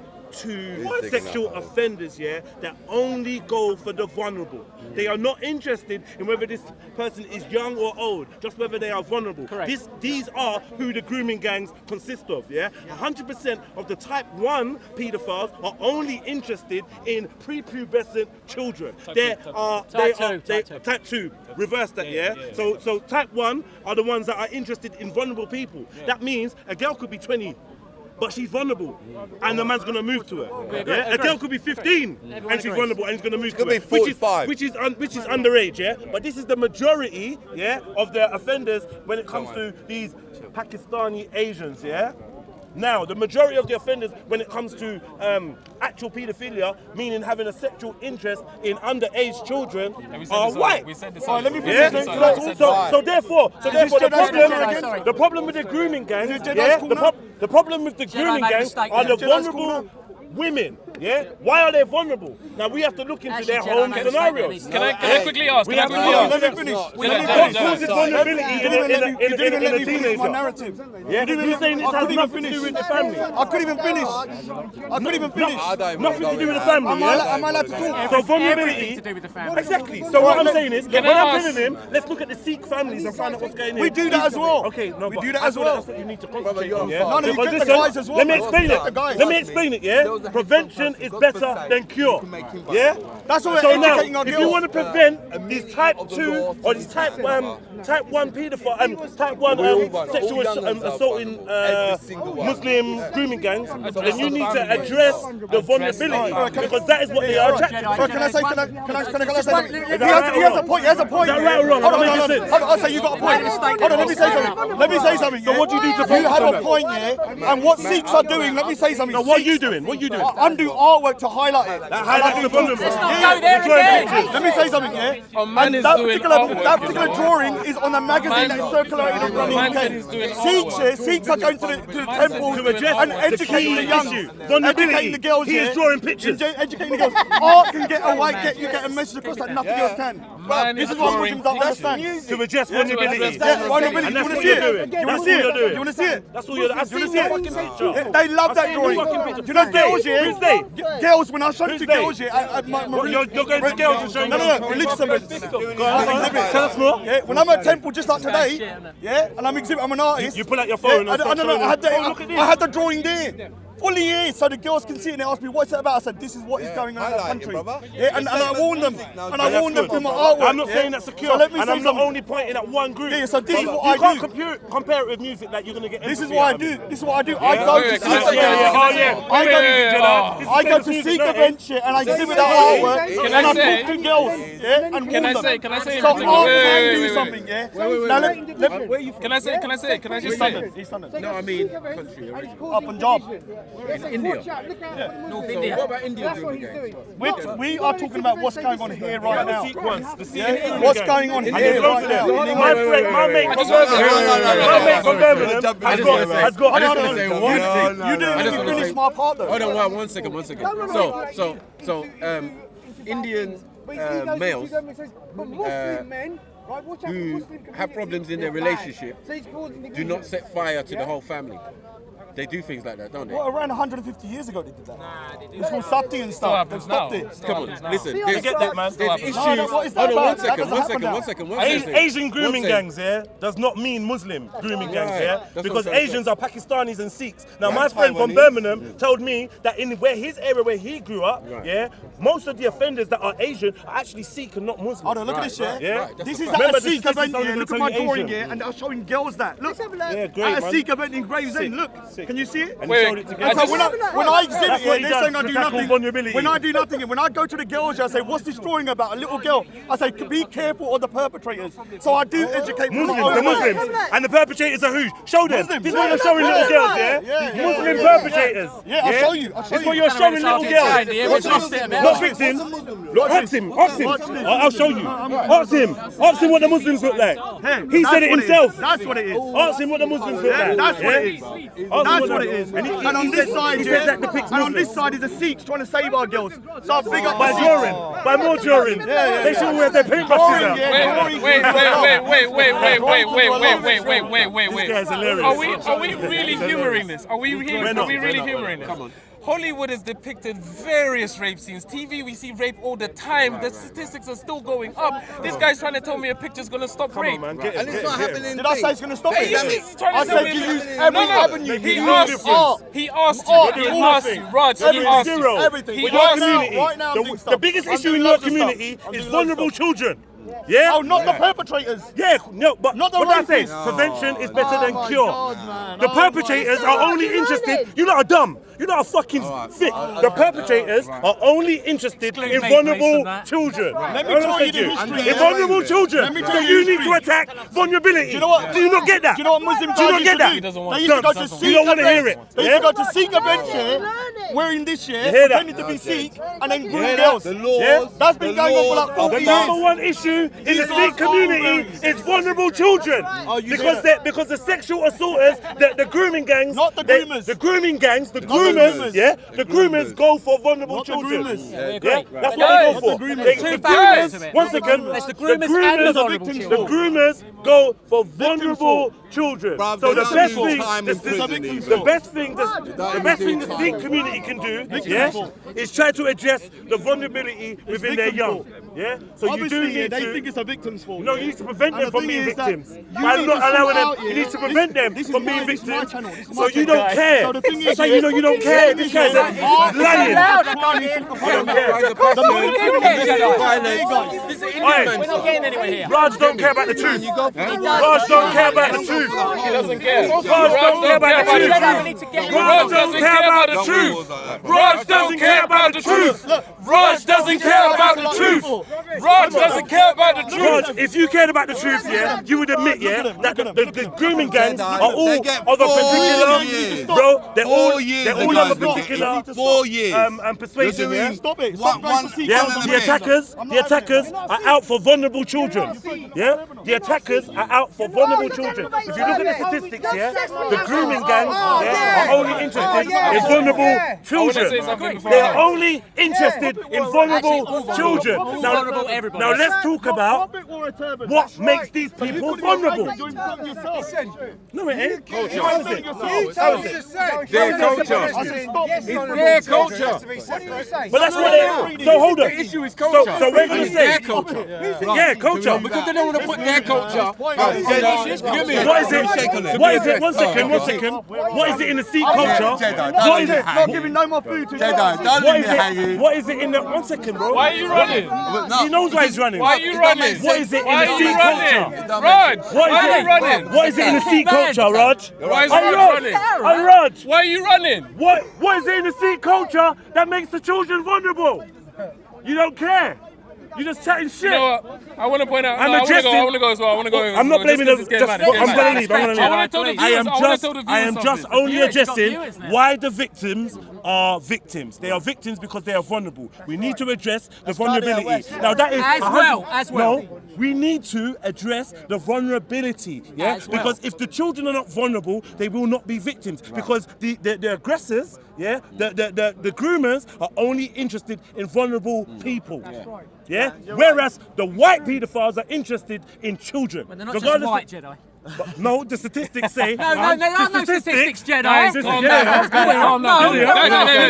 to sexual offenders, yeah, that only go for the vulnerable. They are not interested in whether this person is young or old, just whether they are vulnerable. Correct. These are who the grooming gangs consist of, yeah? 100% of the type 1 paedophiles are only interested in prepubescent children. Type 2. Reverse that, yeah? So type 1 are the ones that are interested in vulnerable people. That means a girl could be 20, but she's vulnerable, and the man's gonna move to her. Yeah? A girl could be 15 and she's vulnerable, and he's gonna move to her. Could be 45. Which is underage, yeah. But this is the majority, yeah, of the offenders when it comes to these Pakistani Asians, yeah. Now, the majority of the offenders when it comes to actual paedophilia, meaning having a sexual interest in underage children, are white. We said this. Let me Yeah? finish. So therefore, Jedi the problem with the grooming gangs, Is it Jedi's yeah, cool now? the problem with the grooming made a gangs mistake are the there. Jedi's cool vulnerable women. Yeah, why are they vulnerable? Now we have to look into Actually, their Jedi home made a mistake scenarios. there. Can I quickly ask? We Can I have to quickly ask? Let me finish. What causes vulnerability You didn't in let me finish my teenager? narrative. Yeah, you're saying this I has couldn't even nothing to finish. do with the family. I couldn't even finish. I couldn't even finish. Nothing to do with the family. Am I allowed to talk? So vulnerability. Everything to do with the family. Exactly. So what I'm saying is, when I I'm ask- telling him, let's look at the Sikh families and find out what's going on. We do that as well. Okay, no, We but do that I as thought well. That's what you need to concentrate on. Yeah? No, you Because get the listen, guys as well. Let me explain Get the it. guys. Let me explain it. Yeah. Prevention is better than cure. Yeah. That's what So we're now, educating our if girls. you want to prevent these type 2 or these type 1 paedophile and type 1 sexual assaulting Muslim grooming gangs, then you need to address the vulnerability because that is what they are attracted to. Can I say something? He has a point. He has a point. Is that right or wrong? Hold on, Make hold on, sense. hold on. I'll say you got a point. Hold on, let me say something. Let me say something. So what do you do to You focus have on a that? point, yeah? And what Sikhs are doing, let me say something. So what are Sikhs- you doing? What are you doing? I'm doing artwork to highlight it. That highlights the vulnerable. Go there again. Let me say something, yeah? A man And is that doing particular, artwork, that you particular know. drawing is on a magazine that is circulated around the Man UK. is doing Sikhs, artwork. Sikhs are going to the temples To address and the educating key the young, issue, vulnerability. educating the girls. He is yeah? drawing pictures. Educating the girls. Art can get a message across that nothing else can. Man This is is what drawing Muslims don't understand. To address vulnerability. Yeah, vulnerability. And You that's want what to see you're it? doing. You want That's to see all you're it? doing. You want to see it? That's all you're doing. I've seen the fucking picture. They love I've that seen the drawing. fucking picture. Do you know Who's they? girls, yeah? Who's they? Girls, when I show it Who's to they? girls, yeah, What, you're going to girls and showing No, them? religious events. Go on, tell us more. Yeah, when I'm at temple just like today, yeah, and I'm an artist. You pull out your phone and start showing them. Oh, look at this. I had the drawing there. Fully here, so the girls can see it and they ask me, what's it about? I said, this is what is going on in that country. Yeah, and I warned them. And I warned them through my artwork. I'm not saying that's secure, So let me and say I'm not something. only pointing at one group. Yeah, so this is But what you I can't do. compare it with music that you're going to get This is empathy what I out of do. it. This is what I do. I go to wait, Sikh can I say- events. Oh yeah, I go Jedi. to This is I go famous to music, Sikh not it? events shit and I exhibit that artwork Can and I I say- talk to girls, yeah, and warn Can I them. say- can I say So art something? can Wait, do wait. something, yeah. Now let Can I say? Can I just East say? London, East London. No, I mean country. Up Punjab. In India. North So India. what about Indian grooming gangs? We are talking about what's going on here right now. The sequence, the Yeah? What's going on here right now? My friend, my mate from Birmingham has got. I just want to say one thing. You didn't let me finish my part though. Hold on, one second. So, Indian males who have problems in their relationship do not set fire to the whole family. They do things like that, don't they? Well, around 150 years ago they did that. It's called sati and stuff. They've happens stopped now. it. Come on, listen. I get that, man. There's issues. No, what is that Hold on, one about? That second. doesn't happen now. One second. Asian grooming One second. gangs, yeah, does not mean Muslim grooming gangs, Right. yeah, That's what because I'm trying to Asians say. are Pakistanis and Sikhs. Now, my friend from Birmingham told me that in where his area where he grew up, Right. yeah, most of the offenders that are Asian are actually Sikh and not Muslim. Hold on, look at this, yeah? Yeah. Right, that's This a is fact. at Remember a the Sikh event, statistics yeah? only Look at tell my you drawing, Asian. yeah? And they're showing girls that. Look. Yeah, great, At a man. Sikh event in Gravesend, Sick, look. sick. Can you see it? And Wait, he showed it to I girls. So when I exhibit That's it, what he they're does saying I to do tackle nothing. vulnerability. When I do nothing, when I go to the girls, I say, what's this drawing about? A little girl. I say, be careful of the perpetrators. So I do educate from my Muslims, the own way. Muslims, and the perpetrators are who? Show them. Muslims. This is what you're showing little girls, yeah? Muslim perpetrators. Yeah, I'll show you. I'll show This is you. what you're showing little girls. We've lost it a bit. Not victims. Look, ask him. I'll show you. Ask him what the Muslims look like. He That's said it what himself. That's what it is. Ask him what the Muslims look Yeah, like. that's what it is. Ask him That's what it is. And And on this side, he said yeah, that depicts and on Muslims. this side is the Sikhs trying to save our girls. So I big up By the drawing, by more drawing. They should wear their paintbrushes out. Wait. This guy's hilarious. Are we really humouring this? Are we really humouring this? Come on. Hollywood has depicted various rape scenes. TV, we see rape all the time. The statistics are still going up. This guy's trying to tell me a picture's gonna stop rape. Man, get And it's not happening. Did I say it's going to stop it? He's trying I to tell said me you use no, every no. avenue. He You asked use you. art. He asked Art, you. He all asked things. you. Raj, he Everything. asked you. zero. Everything. He With your asked you. community, Right now, I'm doing the stuff. biggest I'm issue doing in your loads of stuff. community I'm is doing vulnerable loads of children. Yeah? Oh, not the perpetrators. Yeah, no, but Not the what did I say? rapists. Prevention is better than my cure. God, man. The Oh my perpetrators God. are only interested. You lot are dumb. You lot are fucking thick. The perpetrators are only interested in vulnerable children. Let me tell you the history. In vulnerable children. Let me So tell you you the need to history. attack vulnerability. You know what? Do you not get that? Do you know what Muslim Do you guys not used get to that? do? They used Don't. to go to Sikh You don't want to hear it. events. They used to go to Sikh events here, wearing this You year, hear that? pretending to be Sikh, and then hear grooming that? girls. The laws. Yeah? That's been going on for like The 40 number years. one issue in the Sikh community is vulnerable children. you Because the sexual assaulters, the grooming gangs, Not the groomers. the grooming gangs, the the groomers, groomers. yeah, the groomers go for vulnerable Not the children. groomers. Yeah, that's what they Not go the for. groomers. They- Two the factors groomers, of it. one second, There's the groomers and the vulnerable victims. the groomers go for vulnerable children. Bruv, So they the don't best do thing, time in prison the either. best thing, the best thing the Sikh community can do, yeah, is try to address the vulnerability within their young. Yeah, so Obviously, you do need they to. think it's a victim's fault. No, you need to prevent And them the from thing being is that victims. you By need not to sort allowing them, out, you yeah, need to prevent them this is from my- being this is my victims. channel, this is So my you channel. don't care. So the thing That's is, how you know you don't care. This guy's lying. The This is Indian man. We're not getting anywhere here. Raj don't care about the truth. Raj don't care about the truth. He doesn't care. Raj don't care about the truth. Jedi, we need to get Raj doesn't care about the truth. Raj doesn't care about the truth. Raj doesn't care about the truth. Raj doesn't care about the truth. Raj, if you cared about the truth, yeah, you would admit, yeah, that the grooming gangs are all They get of a 4 particular, years. bro. They're all 4 years. they're the all guys of a are particular getting 4 years. persuasion. You're Yeah. doing Stop it. One- Stop going to one- Sikh Yeah, girls. the attackers are out for vulnerable children. Yeah, the attackers are out for vulnerable children. If you look at the statistics, yeah, the grooming gangs are only interested in vulnerable children. say something before They I are go. only interested in vulnerable children. vulnerable, everybody. Now let's talk about what makes these people vulnerable. No, it ain't. How is it? How is it? Their culture. It's their culture. But that's what they. So hold on. The issue is culture. So we're gonna It's say their culture. yeah, culture. Because they don't want to put their culture. What is it? What is it? One second. What is it in the Sikh culture? What is it? Not giving no more food to Jedi, don't What leave is me it? hanging. What is it in the? 1 second, bro. Why are you running? He knows why he's running. Why are you running? What is it in Why the are you Sikh running? culture? Raj, What why is are it? you running? What is it in the Sikh culture, Raj? Why is Hey, Raj Raj. running? Hey, Raj. Why are you running? What is it in the Sikh culture that makes the children vulnerable? You don't care. You just chatting shit. You know what? I want to point out. I'm I want to go. addressing- I want to go as well. I want to go. I'm not blaming them. Just I'm gonna leave. I'm gonna I want to tell the leave. viewers. I am just something. only Viewers, you've got addressing viewers now. why the victims are victims. They are victims because they are vulnerable. We need to address the vulnerability. Now that is As well. No, we need to address the vulnerability. Yeah, As well. because if the children are not vulnerable, they will not be victims. Because the aggressors, yeah, the groomers are only interested in vulnerable people. Yeah. Whereas the white paedophiles are interested in children. But they're not just Regardless white, Jedi. But no, the statistics say. No, there are no statistics, Jedi. Calm down.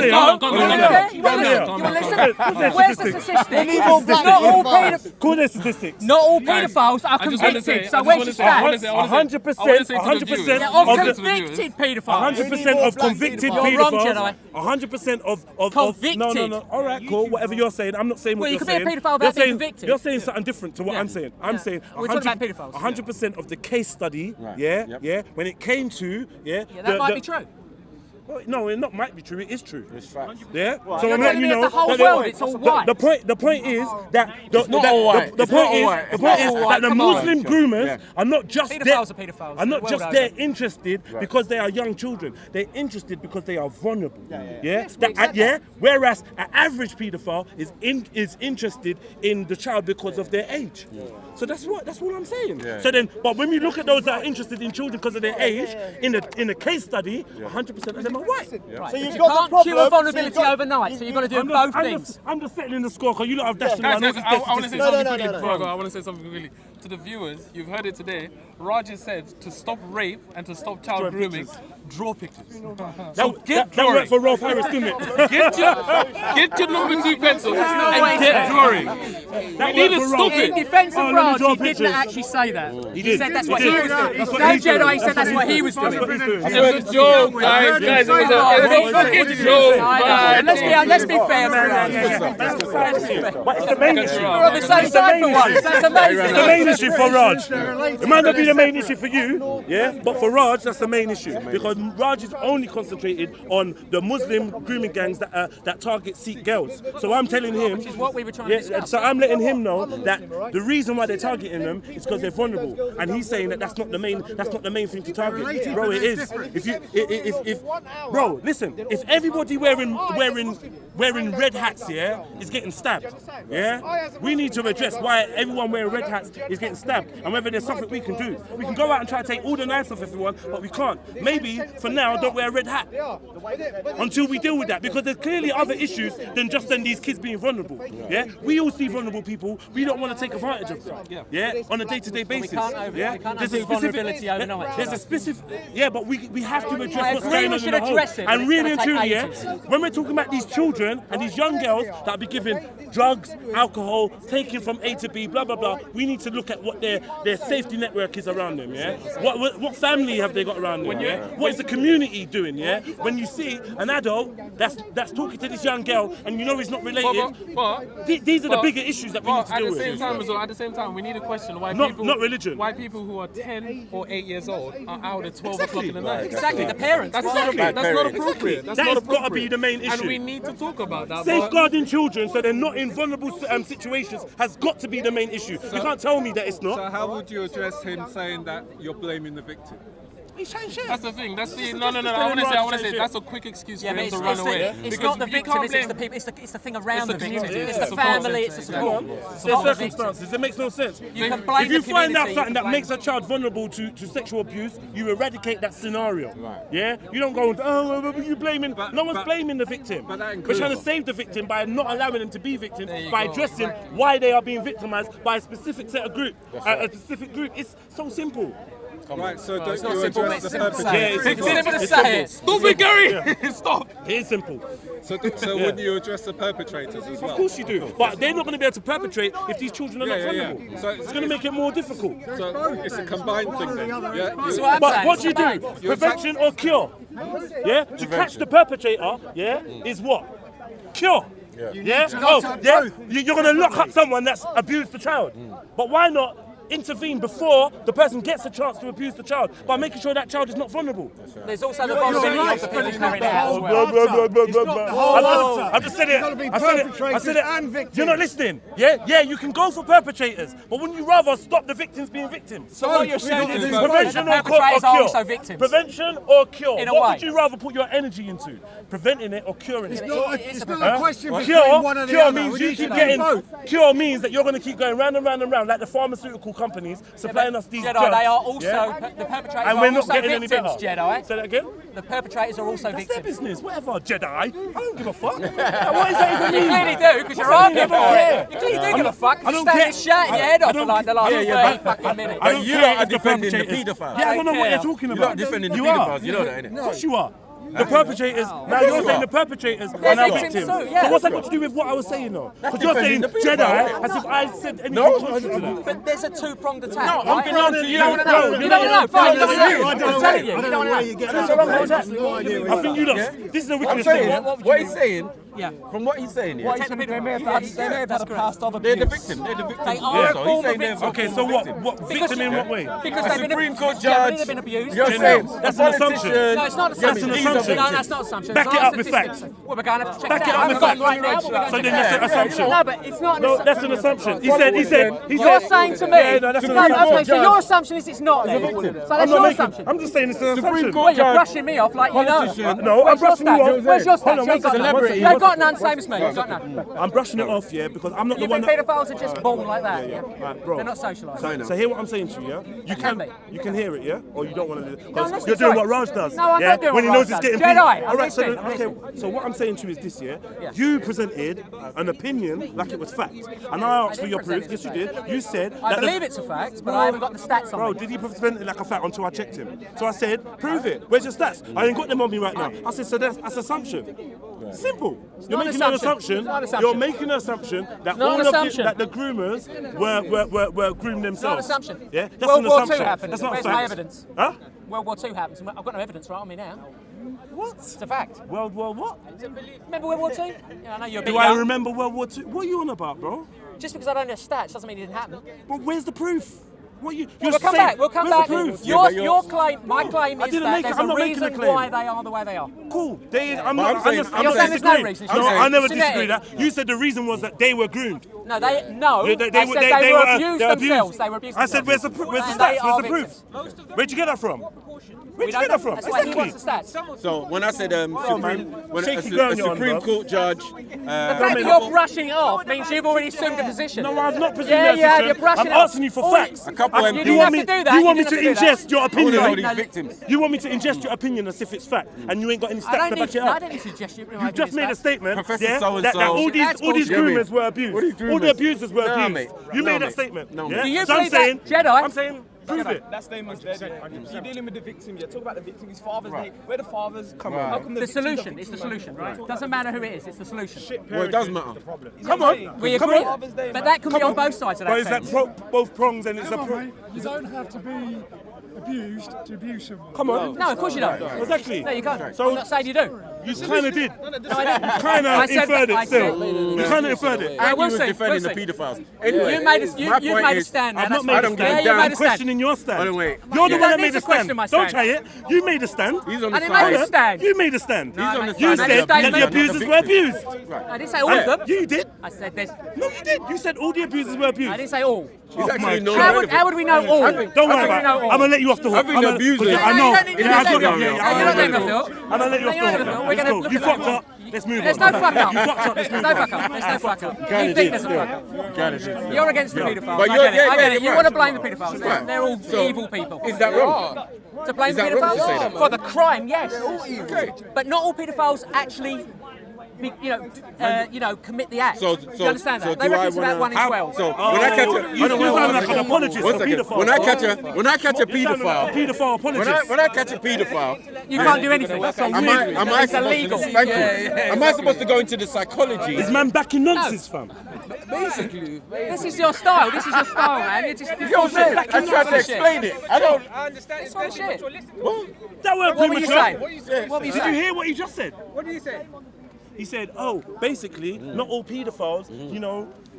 Calm down. Where's the statistics? Call their statistics. Not all paedophiles are I just want to say. convicted. So where's the stats? 100%. Yeah, of convicted paedophiles. 100% of convicted You're wrong, paedophiles. Jedi. 100% of Convicted. No. All right, cool. Whatever you're saying, I'm not saying what Well, you you're could be a saying. paedophile without You're being saying convicted. you're saying something different to what Yeah. I'm saying. I'm Yeah. saying We're talking about paedophiles. 100% of the case study. Yeah. When it came to Yeah, that might be true. Well, no, it not might be true. It is true. It's fact. Yeah. You're So I'm telling letting me you it's know the whole that world, it's all white. the point is that not all white. the It's point not all is white. the It's point not is all that white. the Come on. Muslim groomers Yeah. are not just Paedophiles there. are paedophiles, Are not the just world there over. interested because they are young children. They're interested because they are vulnerable. Yeah. Whereas an average paedophile is interested in the child because of their age. So that's all I'm saying. So then, but when we look at those that are interested in children because of their age, in a case study, 100% of them am I right? So you've You got the can't problem. cure vulnerability overnight, so you've got to do both things. I'm just settling the score because you lot have dashed Guys, around. I want to say No, something no, quickly no, before I no. go. I want to say something quickly. To the viewers, you've heard it today. Rajiv said to stop rape and to stop child grooming, draw pictures. So get That drawing. worked for Rolf Harris, didn't it? Get your number 2 pencil and get drawing. We need to stop In it. defence of Oh, let me Raj, draw he didn't pictures. actually say that. He He did. said that's He what did. he was doing. That's what No he's doing. Jedi said that's what he was doing. It was a joke, guys. Guys, it was a fucking joke. Let's be fair, man. But it's the main issue. We're on the same side for once. That's It's amazing. the main issue for Raj. It might not be the main issue for you, yeah, but for Raj, that's the main issue because Raj is only concentrated on the Muslim grooming gangs that target Sikh girls. So I'm telling him, Which is what we were trying to discuss. so I'm letting him know that the reason why they're targeting them is because they're vulnerable, and he's saying that that's not the main thing to target. Bro, it is. Bro, listen, if everybody wearing red hats, yeah, is getting stabbed, yeah, we need to address why everyone wearing red hats is getting stabbed, and whether there's something we can do. We can go out and try to take all the knives off everyone, but we can't. Maybe for now, don't wear a red hat until we deal with that, because there's clearly other issues than just these kids being vulnerable. Yeah, we all see vulnerable people. We don't want to take advantage of them. Yeah, on a day-to-day basis. We can't undo vulnerability overnight. There's a specific. Yeah, but we have to address what's agree going we on should in the whole. address it, but And it's really gonna and take truly, yeah, ages. when we're talking about these children and these young girls that be given drugs, alcohol, taken from A to B, blah blah blah, we need to look at what their safety network is around them. Yeah, what family have they got around them? Yeah, what is the community doing? Yeah, when you see an adult that's talking to this young girl and you know he's not related, these are the bigger issues that we need to deal with. At the same time, we need a question why Not religion. Why people who are 10 or 8 years old are out at 12 o'clock in the night. Exactly, the parents. That's Well, not appropriate. That's That not has got to be appropriate. the main issue. And we need to talk about that. Safeguarding children so they're not in vulnerable situations has got to be the main issue. You can't tell me that it's not. So how would you address him saying that you're blaming the victim? He's trying shit. That's the thing. That's the no. I want to say that's a quick excuse for Yeah, but him it's, to run away. it's Because not the you victim, can't it's the blame- people. It's the thing around It's the the victim. community, It's it's the the family. support. It's the support. There's Not the victim. circumstances. It makes no sense. You can blame If you the find out community, something you that can makes a blame- child vulnerable to sexual abuse, you eradicate that scenario. Yeah? You don't go, oh, you blaming. No one's blaming the victim. but that We're includes- trying to save the victim by not allowing them to be victims, by addressing why they are being victimized by a specific set of group. A specific group. It's so simple. Right, so It's don't not you simple, address it's the simple to perpetrator? say. Yeah, It's simple to it's say it. Stop it, Gary! Stop. It is simple. So wouldn't you address the perpetrators as well? Of course you do. But they're not going to be able to perpetrate if these children are not Yeah, yeah. vulnerable. So it's going to make it more difficult. So it's a combined thing then. Yeah. That's what I'm But saying. what do you It's do? fine. Prevention or cure? Yeah? To catch the perpetrator, yeah, is what? Cure. Yeah? Oh, yeah? You're going to lock up someone that's abused the child. But why not intervene before the person gets a chance to abuse the child by making sure that child is not vulnerable? There's also the vulnerability of the people carrying it out as well. I've just said it. I said it. You're not listening. Yeah, you can go for perpetrators, but wouldn't you rather stop the victims being victims? So what you're saying is Prevention the or perpetrators are also cure? victims. Prevention or cure? In a What way. would you rather put your energy into? Preventing it or curing it? It's not Huh? a question between Cure, one or the cure other. means We you need keep to do getting. both. Cure means that you're going to keep going round and round and round, like the pharmaceutical companies supplying us these Jedi, drugs. they are also yeah? the perpetrators And are we're not also getting any victims, better. Jedi. Say that again. The perpetrators are also That's their victims. business. Whatever, Jedi. I don't give a fuck. What does that even You mean? clearly do, because you're I arguing don't for care. it. You clearly do give a fuck, I because don't you're standing care. there shouting your head I off for don't like the last care. 30 fucking minutes. I don't you care lot are if the defending the perpetrators- paedophiles. Yeah, I don't know what care. you're talking You're about. not defending the You are. paedophiles, you know that, innit? Of course you are. The perpetrators, now you're saying the perpetrators are They're now victims victims. too, yeah. So what's that got to do with what I was saying though? Because you're saying Jedi as if I said anything contrary to that. But there's a two-pronged attack. No, I'm going on to you. You don't want to know. You don't want to know. Fine, you don't want to know. I'm telling you. You don't want to know. I think you lot, this is the wickedest thing. What he's saying, Yeah. from what he's saying, yeah, Take the people. They may have had a past of they're the victim. They're the victim. They are a So he's form of saying they're victim. Okay, so what? Victim in what way? Because A they've been Supreme Court generally judge. they've been abused. You're Yeah, saying no, a that's an assumption. politician. No, it's not an That's assumption. an assumption. No, that's not an assumption. Back It's it not up with statistics. facts. Well, we're going to have to check Back that it out. up with I haven't got facts. it right now, but we're going So to then check that's that an out. assumption. No, but it's not an No, assumption. that's an assumption. He said. You're saying to me. Yeah, no, that's an No, assumption. okay, so your assumption is it's not then. So that's I'm your not making. assumption. I'm just saying it's an assumption. Well, you're brushing me off like you know. No, I'm Where's your brushing you stats? off. Where's your Hold stats? on, You ain't got one none. second. You ain't got got none, same as me. You've got none. I'm brushing it off, yeah, because I'm not You the one think that... paedophiles are just born like that? Yeah. Right, bro. They're not socialised. So hear what I'm saying to you, yeah? You can hear it, yeah? Or you don't want to do it? Because listen, you're doing sorry. what Raj does. No, I'm yeah? not doing when what he knows Raj he's getting does. Jedi, I'm All right, listening. so what I'm saying to you is this, yeah? Yeah. You presented an opinion like it was fact. And I asked for your proof. Yes, you did. You said... I believe it's a fact, but I haven't got the stats on Bro, me. did he present it like a fact until I checked him? So I said, prove it. Where's your stats? I ain't got them on me right now. I said, so that's assumption. Simple. You're making an assumption. You're making an assumption that all of the groomers were groomed themselves. It's not an assumption. Yeah, that's World an War assumption. II happened. That's not Where's a fact. my evidence? Huh? World War II happens. I've got no evidence right on me now. What? It's a fact. World War what? Remember World War II? Yeah, I know you're a bit Do I young. remember World War II? What are you on about, bro? Just because I don't know stats doesn't mean it didn't happen. But where's the proof? What you? We'll come back. We'll come where's back. the proof? Your claim, my claim I is didn't that make it. there's I'm a not making a reason claim. why they are the way they are. Cool. I'm I'm not saying there's no reason. No, I never Genetic. disagree that. You said the reason was that they were groomed. No, They I said they were abused they were themselves. They were abused I said, themselves. where's the And they stats? are Where's the proof? victims. Where'd you get that from? Where'd you get that from? That's why he wants the Exactly. stats. So when I said when Shaky a ground you're on, Supreme bro. Court judge, The fact that you're brushing it off means you've already assumed a position. No, I've not presumed Yeah, that yeah, position. you're brushing I'm it off. asking you for All facts. a couple You of didn't You have want me, to do that. you want me didn't to have do that. ingest your I want to opinion? know these victims. You want me to ingest your opinion as if it's fact, and you ain't got any I stats don't to back need. it I up. don't need to suggest you. You've just made a statement, Professor yeah, so-and-so. that all That's these bullshit. groomers were abused. What are you All the groomers? abusers were Nah, abused. mate. You No, made that mate. statement. No, yeah? mate. Do you So I'm believe that, saying, Jedi? I'm saying, prove it. That statement's dead. You're dealing with the victim. You talk about the victim. His father's name. Where the fathers come on. How come The victims are solution. It's the victims, solution, right? Doesn't matter who it is. It's the solution. Well, it does matter. Come on. We Come agree, on. but that can be on both sides of But that is that fence. both prongs and it's a pro? You don't have to be abused to abuse someone. Come on. No, of course you don't. Exactly. No, you can't. So- I'm not saying you do. You kind of did. No, I didn't. Kind I of said inferred that- I it still. said- You kind of inferred it. I He will was see. defending the We'll see. paedophiles. Anyway, You've made my a point is, stand. I've now, not that's made a fine. I don't stand. give a Yeah, you damn. I'm made a stand. questioning your stand. Hold on, wait. You're the You one don't that need made to the stand. question my Don't stand. try it. You made a stand. He's on I the didn't make side. a stand. You made a stand. He's on the You side. said of that the the victim, abusers not were the abused. I didn't say all of them. You did. I said there's. No, you did. You said all the abusers were abused. I didn't say all. He's actually my not. How would we know all? Don't worry about it. I'm gonna let you off the hook. I think the abusers- I know. No, you don't need to Yeah, I do got that. you. No, Yeah, you're not I'm letting me off the hook. gonna let you off No, you're not the letting me off the hook. hook. We're Let's gonna go. look You at that. fucked up. Let's move on. There's no fuck up. You fucked up. Let's There's move no on. fuck up. There's no fuck up. Kinda You think did, there's a still. fuck up. Kinda did. You're against the paedophiles. But I you're- get it. I get it. You right. want to blame the paedophiles. Right. They're all So, evil people. Is that wrong? To blame Is the that wrong to say paedophiles? that? For the crime, yes. But not all paedophiles actually, commit the act. So, Do you understand that? They do I reckon it's about wanna- 1 in 12. So when I catch a, You sound like an apologist One for second. paedophiles. When I catch a You sound like a paedophile, paedophile apologist. when I catch a paedophile, You can't do anything. That's am I it's supposed illegal. to, thank you. Am I supposed to go into the psychology? Is man back in nonsense, fam? Basically, This is your style. This is your style, man. You're just you know what I'm saying? I tried to explain it. I don't. I understand. It's bullshit. That weren't What were you premature. saying? What were you Did you saying? hear what he just said? What do you say? He said, "Oh, basically, not all paedophiles,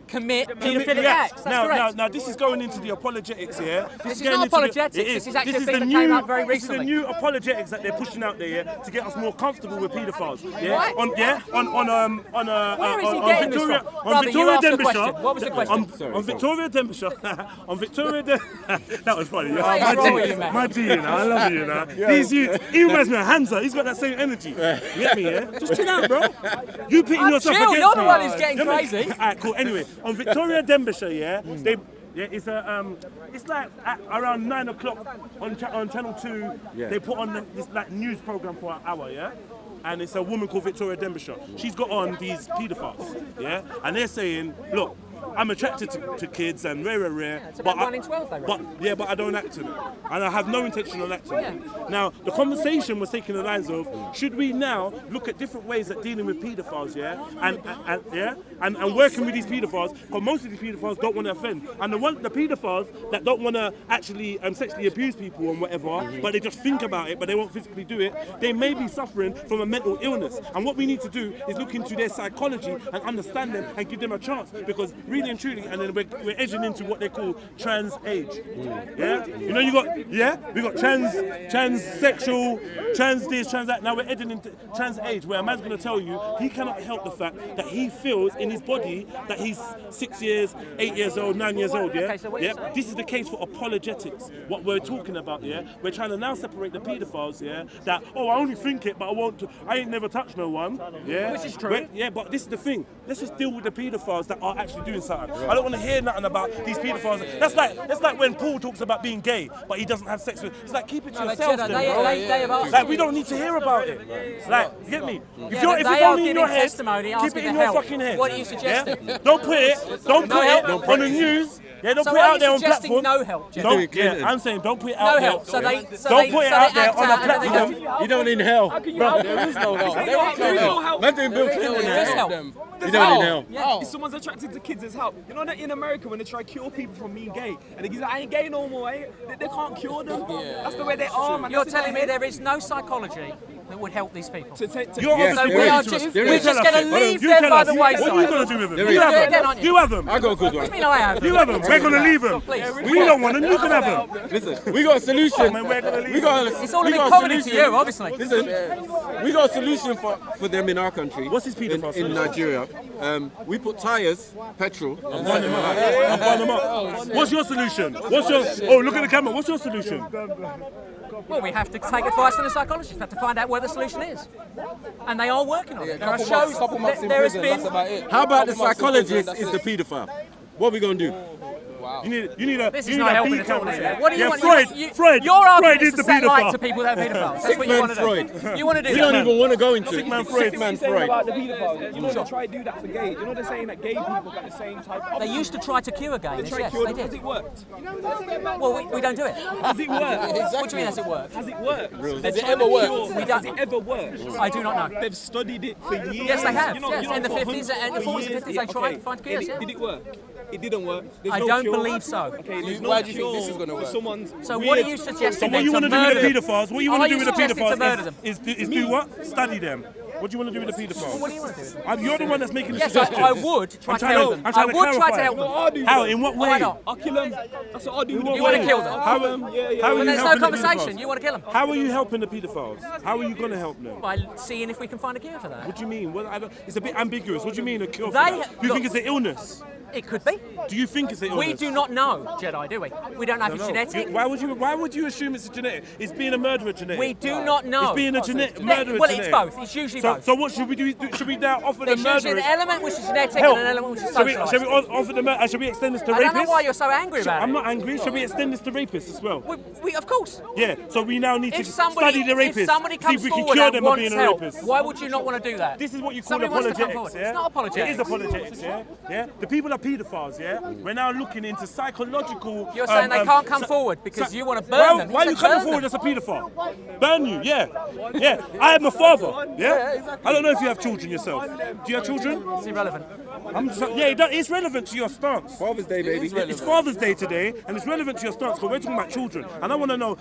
Commit commit paedophilic the acts. acts." That's correct. Now, this is going into the apologetics here. This is going not into apologetics, it this is. is actually This a is thing the that new, came out very This is the recently. new apologetics that they're pushing out there, yeah, to get us more comfortable with paedophiles. Yeah, What? on Where is he getting this Victoria, from? on Brother, you Victoria asked the Denbighshire. question. What was the question? On Victoria Denbighshire. On Victoria That was funny. What is wrong with you, man? My G, you know, I love you, you know. These youths, he reminds me of Hamza. He's got that same energy. You get me, yeah? Just chill out, bro. You pitting I'm yourself chill, against you're the me. one who's getting Yeah, man. crazy. Alright, cool. Anyway, on Victoria Denbighshire, yeah, it's it's like at around 9 o'clock on Channel 2. They put on this like news program for an hour, yeah. And it's a woman called Victoria Denbighshire. She's got on these paedophiles, yeah, and they're saying, look, I'm attracted to kids and rare. It's about 1 in 12, they reckon. but I don't act on it, and I have no intention of acting on it. Now, the conversation was taking the lines of, should we now look at different ways at dealing with paedophiles, yeah, and working with these paedophiles, because most of these paedophiles don't want to offend, and the paedophiles that don't want to actually sexually abuse people and whatever, but they just think about it, but they won't physically do it, they may be suffering from a mental illness, and what we need to do is look into their psychology and understand them and give them a chance, because really really and truly, and then we're edging into what they call trans age. Yeah, you know, we got transsexual, trans this, trans that. Now we're edging into trans age, where a man's going to tell you he cannot help the fact that he feels in his body that he's 6 years, 8 years old, 9 years old. Yeah, This is the case for apologetics. What we're talking about. Yeah, we're trying to now separate the paedophiles. Yeah, that I only think it, but I won't. I ain't never touched no one. Yeah, which is true. But this is the thing. Let's just deal with the paedophiles that are actually doing something. I don't want to hear nothing about these paedophiles. That's like when Paul talks about being gay, but he doesn't have sex with. It's like, keep it to yourself, then, bro. Like, we don't need to hear about it. Like, you get me? If it's only in your head, keep it in your fucking head. What are you suggesting? Yeah? Don't put it on the news. Yeah, don't put it out there on platform. No help, I'm saying don't put it out there. No help. Don't put it out there on a platform. You don't need help. There is no help. There is no help. Man doing Bill Clinton. There's help. You don't need help. Yeah. If someone's attracted to kids, there's help. You know that in America when they try to cure people from being gay, and they like, I ain't gay no more, eh? They can't cure them. That's the way they are, man. You're telling me there is no psychology that would help these people? We're just going to leave them by the wayside. What are you going to do with them? You have them. I got a good one. I have You have them. We're going to leave them. We don't want them. You can have them. Listen, we got a solution. It's all about comedy to you, obviously. Listen, we got a solution for them in our country. What's his paedophile in Nigeria? We put tyres, petrol. I'm burn them up. What's your solution? Look at the camera. What's your solution? Well, we have to take advice from the psychologists. We have to find out where the solution is. And they are working on it. There are shows, there has been... How about the psychologist is the paedophile? What are we going to do? Wow. You need a This is not helping at all, is it? What do you want? Freud. Your argument Freud is to set light to people that are paedophiles. That's what you want to do. You want to do that. We don't even want to go into Sick man Freud. About the pedophiles, you know they try to do that for gays. You know they're saying that gay people got the same type of... They used to try to cure gayness, yes, they did. Has it worked? Well, we don't do it. Has it worked? What do you mean, has it worked? Has it worked? Has it ever worked? Has it ever worked? I do not know. They've studied it for years. Yes, they have. You know, In the 50s and the 40s and 50s, they tried to find cures, yeah. Did it work? It didn't work. I don't believe so. Okay, why do you think this is going to work? So what are you suggesting? So what you want to do with the paedophiles? What you want to do with the paedophiles is do what? Study them. What do you want to do with the paedophiles? What do you want to do with them? You're the one that's making the Yes, suggestions. I would try to help them. I would try to help them. How? In what way? Why not? I'll kill them. That's what I'll do. You want to kill them? How But are there's you no helping the conversation. paedophiles? You want to kill them? How are you helping the paedophiles? How are you going to help them? By seeing if we can find a cure for that. What do you mean? It's a bit ambiguous. What do you mean a cure for They- that? Do you think it's an illness? It could be. Do you think it's an illness? We do not know, Jedi, do we? We don't know if it's genetic. Why would you assume it's a genetic? It's being a murderer genetic. We do not know. It's being a murderer Well, genetic. it's both. It's usually both. So what should we do? Should we now offer the There's usually murderers an element which is genetic help? and an element which is Should we socialised. offer the should we extend this to rapists? I don't know why you're so angry about it. I'm not angry. Should we extend this to rapists as well? We of course. Yeah. So we now need to If somebody, study the rapists. if somebody see comes if we can forward cure and them of wants being a help, rapist. why would you not want to do that? This is what you call Somebody wants to come apologetics, forward. yeah? It's not apologetics. It is apologetics, yeah? Yeah? The people are paedophiles, yeah? We're now looking into psychological... You're saying they can't come forward because you want to burn them. Why are you coming forward as a paedophile? Burn you, yeah. Yeah. I am a father, yeah? I don't know if you have children yourself. Do you have children? It's irrelevant. It's relevant to your stance. Father's Day, baby. It's Father's Day today, and it's relevant to your stance because we're talking about children. And I want to know,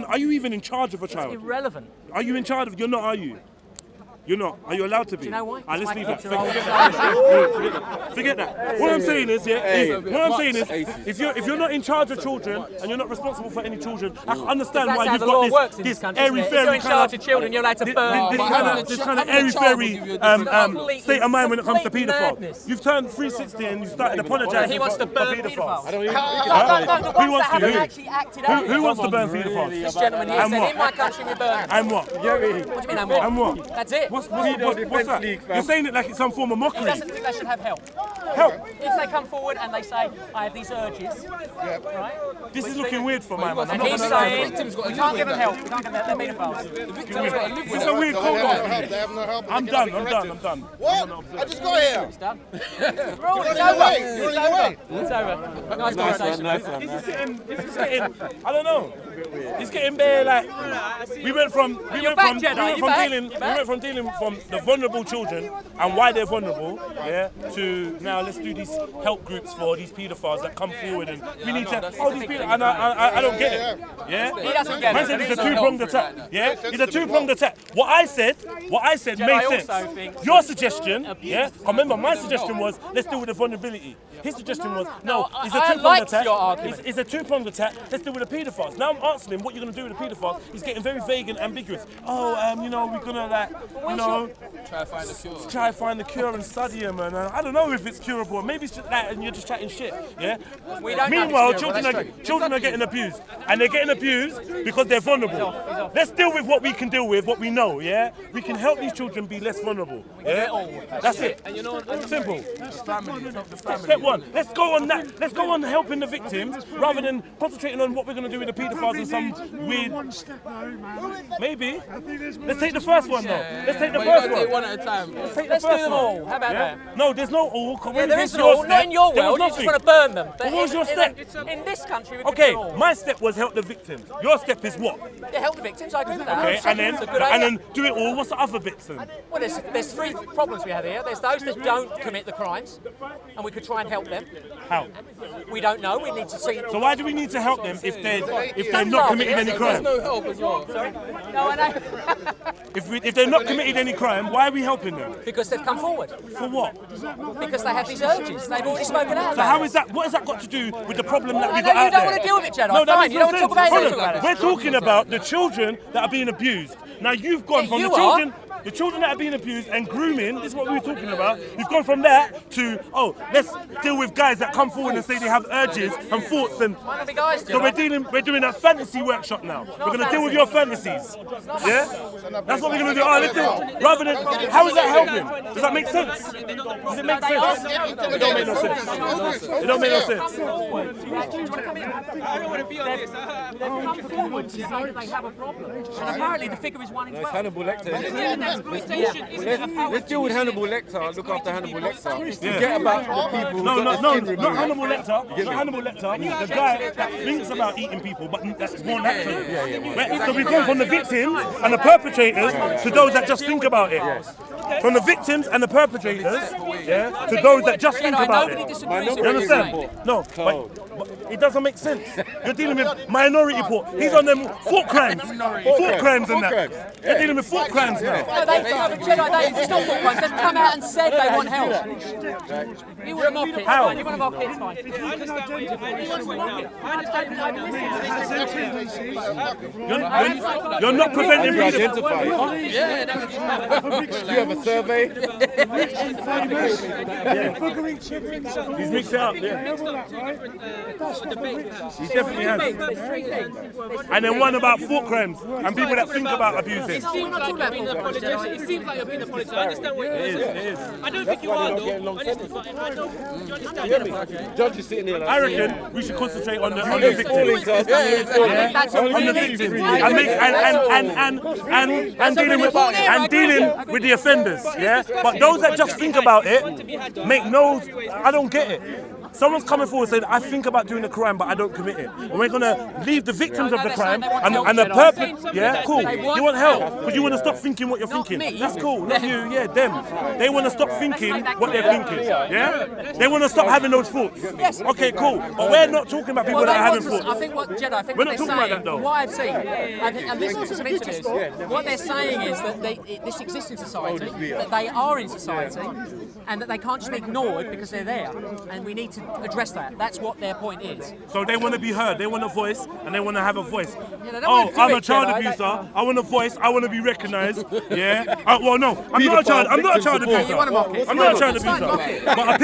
are you even in charge of a child? Irrelevant. Are you in charge of? You're not, are you? You're not. Are you allowed to be? Do you know why? Let's leave that. Forget Forget that. What I'm saying is, if you're not in charge of children and you're not responsible for any children, I can understand why you've got this airy fairy. If you're in charge of children, you're allowed to burn. This kind of airy fairy state of mind when it comes to paedophiles. You've turned 360 and you started apologising. He wants to burn paedophiles. Who wants to? Who wants to burn paedophiles? This gentleman here said, in my country we burn. And what? What do you mean, and what? And what? That's it. What's that? You're saying it like it's some form of He mockery. doesn't think they should have help. Help? If they come forward and they say, I have these urges, right? This is looking weird for my man. And he's saying, we can't give them help. We can't give them help. They're paedophiles. This is a weird call off. I'm done. What? I just got here. It's done. You're running away. It's over. Nice conversation. This is getting, I don't know. It's getting bare like we went from dealing from the vulnerable children and why they're vulnerable, yeah, to now let's do these help groups for these paedophiles that come forward and we need to these people and I don't get it. Yeah? He doesn't get Man it. said it's a two-pronged attack. Yeah? It's a two-pronged attack. What I said made sense. Your suggestion, yeah? Remember my suggestion was let's deal with the vulnerability. His suggestion was no, it's a two-pronged attack. It's a two-pronged attack. Let's deal with the paedophiles. Now I'm asking him what you're gonna do with the paedophiles. He's getting very vague and ambiguous. Oh, we're gonna try to find the cure and study him, and I don't know if it's curable. Maybe it's just that, and you're just chatting shit. Yeah. Meanwhile, children are getting abused, and they're getting abused because they're vulnerable. Let's deal with what we can deal with, what we know. Yeah. We can help these children be less vulnerable. Yeah. That's it. And Simple. Step one. Let's go on that. Let's go on helping the victims rather than concentrating on what we're going to do with the paedophiles and some weird. Maybe. Let's take the first one though. Let's take the first one. One at a time. Let's do them all. How about that? No, there's no all. Yeah, there is all. Not in your world. You just want to burn them. What was your step? In this country, we okay, my step was help the victims. Your step is what? Yeah, help the victims. I agree with that. Okay, and then do it all. What's the other bits then? Well, there's three problems we have here. There's those that don't commit the crimes, and we could try and help them. How? We don't know. We need to see. So why do we need to help them if they're not committing any crime? There's no help as well. Sorry? No, I know. If they're not committed any crime, why are we helping them? Because they've come forward. For what? Because they have these urges. They've already spoken out. So how is that? What has that got to do with the problem that we know got out you don't there? want to deal with it, Jedi. No, Fine. You don't want to talk about it. We're talking about the children that are being abused. Now you've gone from the children that are being abused and grooming. This is what we were talking about. You've gone from that to let's deal with guys that come forward and say they have urges and thoughts and. So we're doing a fantasy workshop now. We're going to deal with your fantasies. Yeah, that's what we're going to do. Let's do it. Rather than how is that helping? Does that make sense? Does it make sense? It don't make no sense. It don't make no sense. I don't want to be on this. They've come forward to say that they have a problem. And apparently the figure is 1 in 12. Hannibal Lecter. Let's deal with Hannibal Lecter. Look after Hannibal Lecter. Forget about the people. No, not Hannibal Lecter. Not Hannibal Lecter. The guy that thinks about eating people, but that's more natural. So we've gone from the victims and the perpetrators to those that just think about it. From the victims and the perpetrators, to those that just think about it. You understand? No, but it doesn't make sense. You're dealing with minority report. He's on them thought crimes. Thought crimes and that. You're dealing with thought crimes now. No, it's not thought crimes. They've come out and said they want help. You want to mock it, How? fine. You want to mock it, it's fine. You're not preventing me. You have a survey? He's mixed it up, He definitely has. And then one about thought crimes and people that think about abusing. It seems like you're being apologetic. It seems like you're being apologetic. I understand what you're saying. It is. I don't think you are, though. Honestly, but I don't. Do you understand? Judge is sitting here like I reckon we should concentrate on the victims. On the victims. And dealing with the offenders. Yeah? But those that just think about it, I don't get it. Someone's coming forward saying, I think about doing a crime, but I don't commit it. And we're going to leave the victims of the crime and the purpose. Yeah, cool. You want help, but you want to stop thinking what you're thinking. That's cool. Not you, them. They want to stop thinking what they're thinking. Yeah? They want to stop having those thoughts. Okay, cool. But we're not talking about people that are having thoughts. I think what Jedi, I think we're what not talking they're about saying, that though. what I've seen, and listening to some interviews, what they're saying is that this exists in society, that they are in society, and that they can't just be ignored because they're there. And we need to address that. That's what their point is. So they want to be heard, they want a voice, and they want to have a voice. Yeah, I'm a child abuser, I want a voice, I want to be recognised. Yeah? I'm not a child abuser. I'm not a child abuser. But a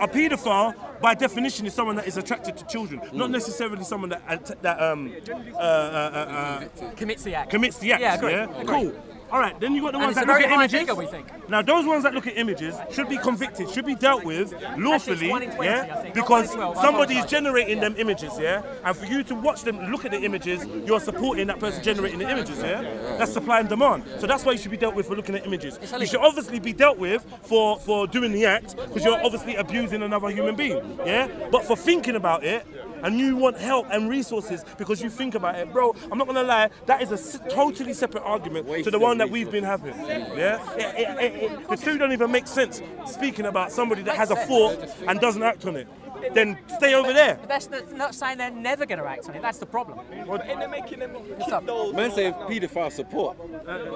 paedophile, by definition, is someone that is attracted to children, not necessarily someone that commits the act. Yeah, great. Yeah? Cool. All right, then you got the ones that look at images. Figure, we think. Now, those ones that look at images should be convicted, should be dealt with lawfully, 20, because somebody is generating them images, And for you to watch them, look at the images, you're supporting that person generating the images, That's supply and demand. So that's why you should be dealt with for looking at images. You should obviously be dealt with for doing the act, because you're obviously abusing another human being, But for thinking about it, and you want help and resources because you think about it, bro, I'm not gonna lie, that is a totally separate argument to the one that we've been having. Yeah, the two don't even make sense. Speaking about somebody that has a thought and doesn't act on it, then stay over there. But that's not saying they're never going to act on it. That's the problem. And they're making them Man say paedophile support.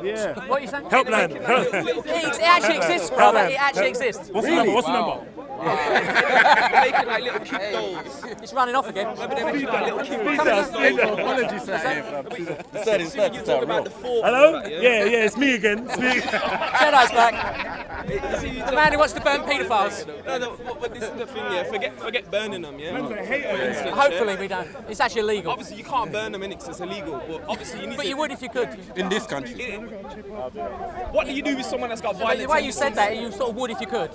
Yeah. What are you saying? Helpline. It actually exists, brother. It actually exists. What's the number? What's the number? They're making like little kid dolls. It's running off again. They're making like little kid dolls. Apologies, sir. You talk about the four. Hello? Yeah, it's me again. It's me. Jedi's back. The man who wants to burn paedophiles. No, but this is the thing, yeah. Forget burning them, yeah. Hopefully we don't. It's actually illegal. Obviously, you can't burn them, innit? 'Cause it's illegal. But obviously, you need But to. you would if you could. In this country. What do you do with someone that's got violent? The way you said that, you sort of would if you could.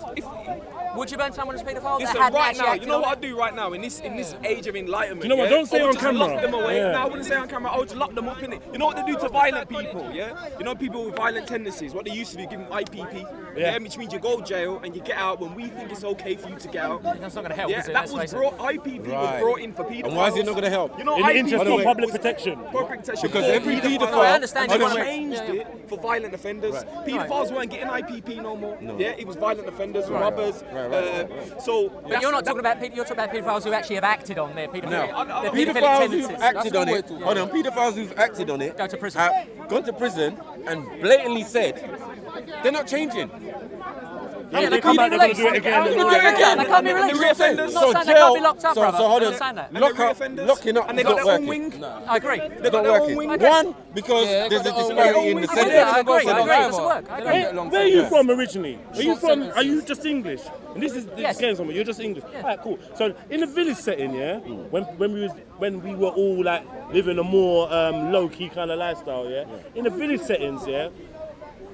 Would you burn someone as paedophile? Listen, that right actually now, acted you know on what it? I'd do right now in this age of enlightenment. You know what, yeah? don't say I would on just camera. Lock them away. Yeah. No, I wouldn't say on camera. I would just lock them up in it. You know what they do to violent people? Yeah. You know people with violent tendencies. What they used to do, give them IPP. Yeah. Which means you go to jail and you get out when we think it's okay for you to get out. That's not going to help, Yeah, is it? that was brought. IPP was brought in for people. And why is it not going to help? You know, In the IPP interest of public protection. Public protection. Because every paedophile. I understand They you want changed it for violent offenders. Paedophiles weren't getting IPP no more. No. Yeah, it was violent offenders, robbers. So. But you're not talking about paedophiles who actually have acted on their paedophilic, No, their paedophilic paedophiles tendencies. who've acted on it. Hold on, paedophiles who've acted on it Go to prison. have gone to prison and blatantly said they're not changing. Yeah, they come back, they're going to do it again. They can't be released. I'm not saying they can't be locked up, brother. hold I'm on. not saying that. Locking up And they is got not their own working. wing. I agree. They got their own wing. One, because there's a disparity in the I sentence. agree. It doesn't work. I agree. Where are you from originally? Are you just English? And this is Yes. getting somewhere. You're just English. Alright, cool. So in the village setting, yeah, when we were all like living a more low key kind of lifestyle, yeah. In the village settings, yeah.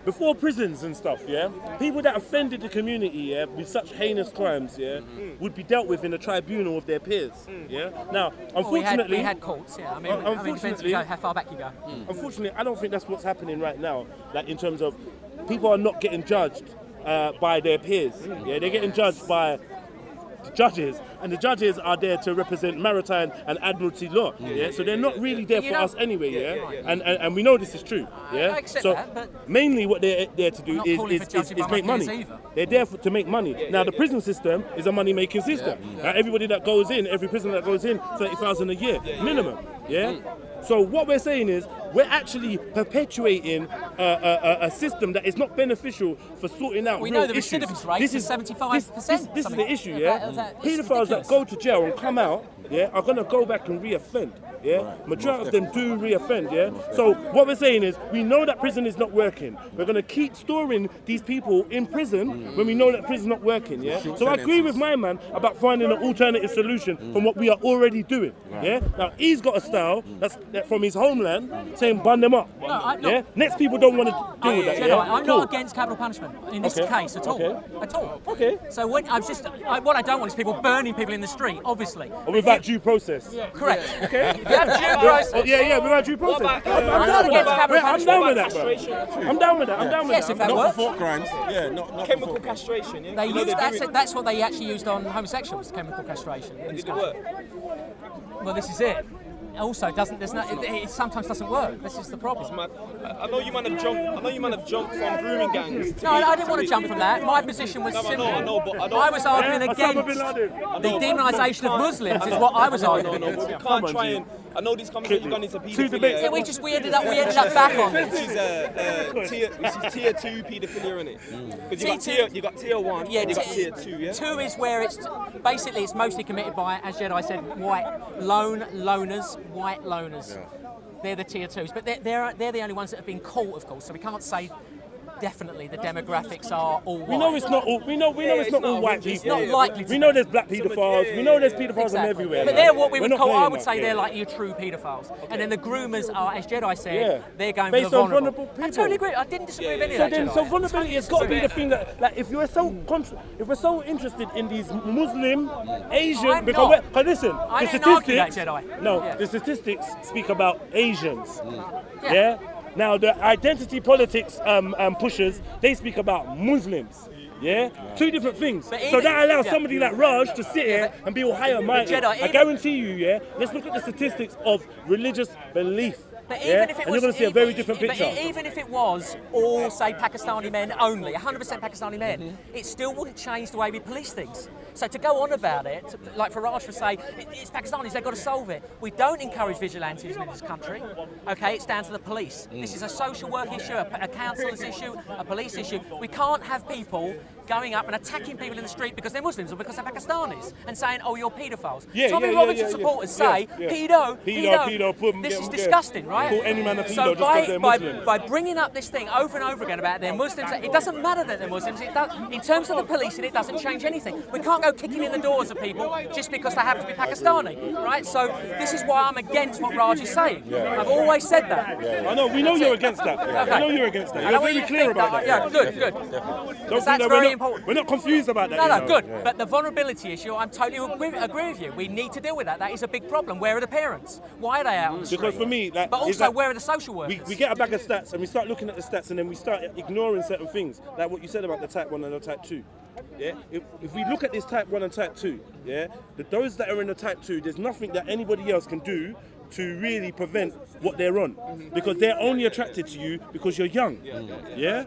Before prisons and stuff, yeah, people that offended the community, yeah, with such heinous crimes, yeah, would be dealt with in a tribunal of their peers, yeah. Now, unfortunately, we had courts, yeah. I mean, depends how far back you go. Unfortunately, I don't think that's what's happening right now. Like in terms of people are not getting judged by their peers, yeah, they're getting judged by the judges, and the judges are there to represent maritime and admiralty law, yeah. So they're not really there for us anyway, yeah. And we know this is true, yeah. I accept so that, but mainly what they're there to do not is calling for judging by make my peers money. either. They're there to make money. Now the prison system is a money making system. Everybody that goes in, every prisoner that goes in, 30,000 a year minimum, yeah. So what we're saying is we're actually perpetuating a system that is not beneficial for sorting out we real know the issues. recidivist rate is 75%. This is the issue, yeah. It's Paedophiles that ridiculous. go to jail and come out, yeah, are gonna go back and re-offend. Yeah, majority of them do re-offend. Yeah, so what we're saying is we know that prison is not working. We're gonna keep storing these people in prison when we know that prison's not working. Yeah, so I agree with my man about finding an alternative solution from what we are already doing. Yeah, now he's got a style that's from his homeland saying bun them up. Yeah, next people don't want to deal with that. Jedi, Yeah, I'm cool. not against capital punishment in this case at all. Okay. At all. Okay. So what I don't want is people burning people in the street, obviously. Or without due process. Correct. Okay. You have due process. Oh, yeah, without due process. I'm not against capital I'm down with that, punishment. bro. I'm down with that. I'm down with Yes, that. if that Not works. for thought crimes. Yeah, not Chemical for castration. Yeah? They You know used they're doing that's what they actually used on homosexuals, chemical castration. in this Did it case. work? Well, this is it. Also, it sometimes doesn't work. This is the problem. Mad. I know you man have jumped from grooming gangs. to No, I be- didn't want to jump from that. My position was No, I simple. know, but I don't. I was arguing Yeah, against Osama bin Laden. the demonisation of Muslims is what I was arguing No, but against. we can't try and. I know these conversations you've gone into debates. Yeah, paedophilia. we ended up back on this. This is tier 2 paedophilia, isn't it? Because you got tier 1, Yeah, and you got tier 2, yeah? 2 is where it's mostly committed by, as Jedi said, white loners. They're the tier 2s, but they're the only ones that have been caught, of course. So we can't say definitely the demographics are all white. We know it's not all. We know it's not all white It's people. not likely to We know there's black paedophiles. We know there's paedophiles from everywhere. But man. they're what we We're would not call, I playing would that say game. they're like your true paedophiles. And then the groomers are, as Jedi said, Yeah. they're going Based for the on vulnerable people. I totally agree. I didn't disagree with any So of that, then, Jedi. so vulnerability has got to be the thing that, like, if we're so interested in these Muslim, Asian, I'm because not. listen, I the didn't argue that, statistics. Jedi. No, Yeah. the statistics speak about Asians. Yeah. Yeah. Now the identity politics pushers, they speak about Muslims. Yeah? Two different things. But So even- that allows yeah. somebody like Raj to sit here and be all high and mighty. Jedi, I even- guarantee you, yeah? Let's look at the statistics of religious belief. But yeah? even if it and was, you're going to see a very different but picture. even if it was all, say, Pakistani men only, 100% Pakistani men, Mm-hmm. it still wouldn't change the way we police things. So to go on about it, like for Raj to say, it's Pakistanis, they've got to solve it. We don't encourage vigilantism in this country. Okay, it's down to the police. This is a social work issue, a councillor's issue, a police issue. We can't have people going up and attacking people in the street because they're Muslims or because they're Pakistanis and saying, oh, you're paedophiles. Tommy Robinson supporters say, pedo, put 'em, this get is 'em, disgusting, right? Call any man a pedo So just 'cause they're Muslim. by bringing up this thing over and over again about they're Muslims, it doesn't matter that they're Muslims. In terms of the policing, it doesn't change anything. We can't go kicking in the doors of people just because they happen to be Pakistani, right? So this is why I'm against what Raj is saying. I've always said that. I know, we know you're against that. Okay. We know you're against that. I know You're what very you clear think, about that. Yeah, good. Don't Because think that's that very important. We're not confused about that. No, you know. good. But the vulnerability issue, I'm totally agree with you. We need to deal with that. That is a big problem. Where are the parents? Why are they out on the street? Because for me, like, but it's also, like- where are the social workers? We get a bag of stats and we start looking at the stats and then we start ignoring certain things, like what you said about the type 1 and the type 2. Yeah, if we look at this type 1 and type 2, yeah, those that are in the type 2, there's nothing that anybody else can do to really prevent what they're on, because they're only attracted to you because you're young. Yeah?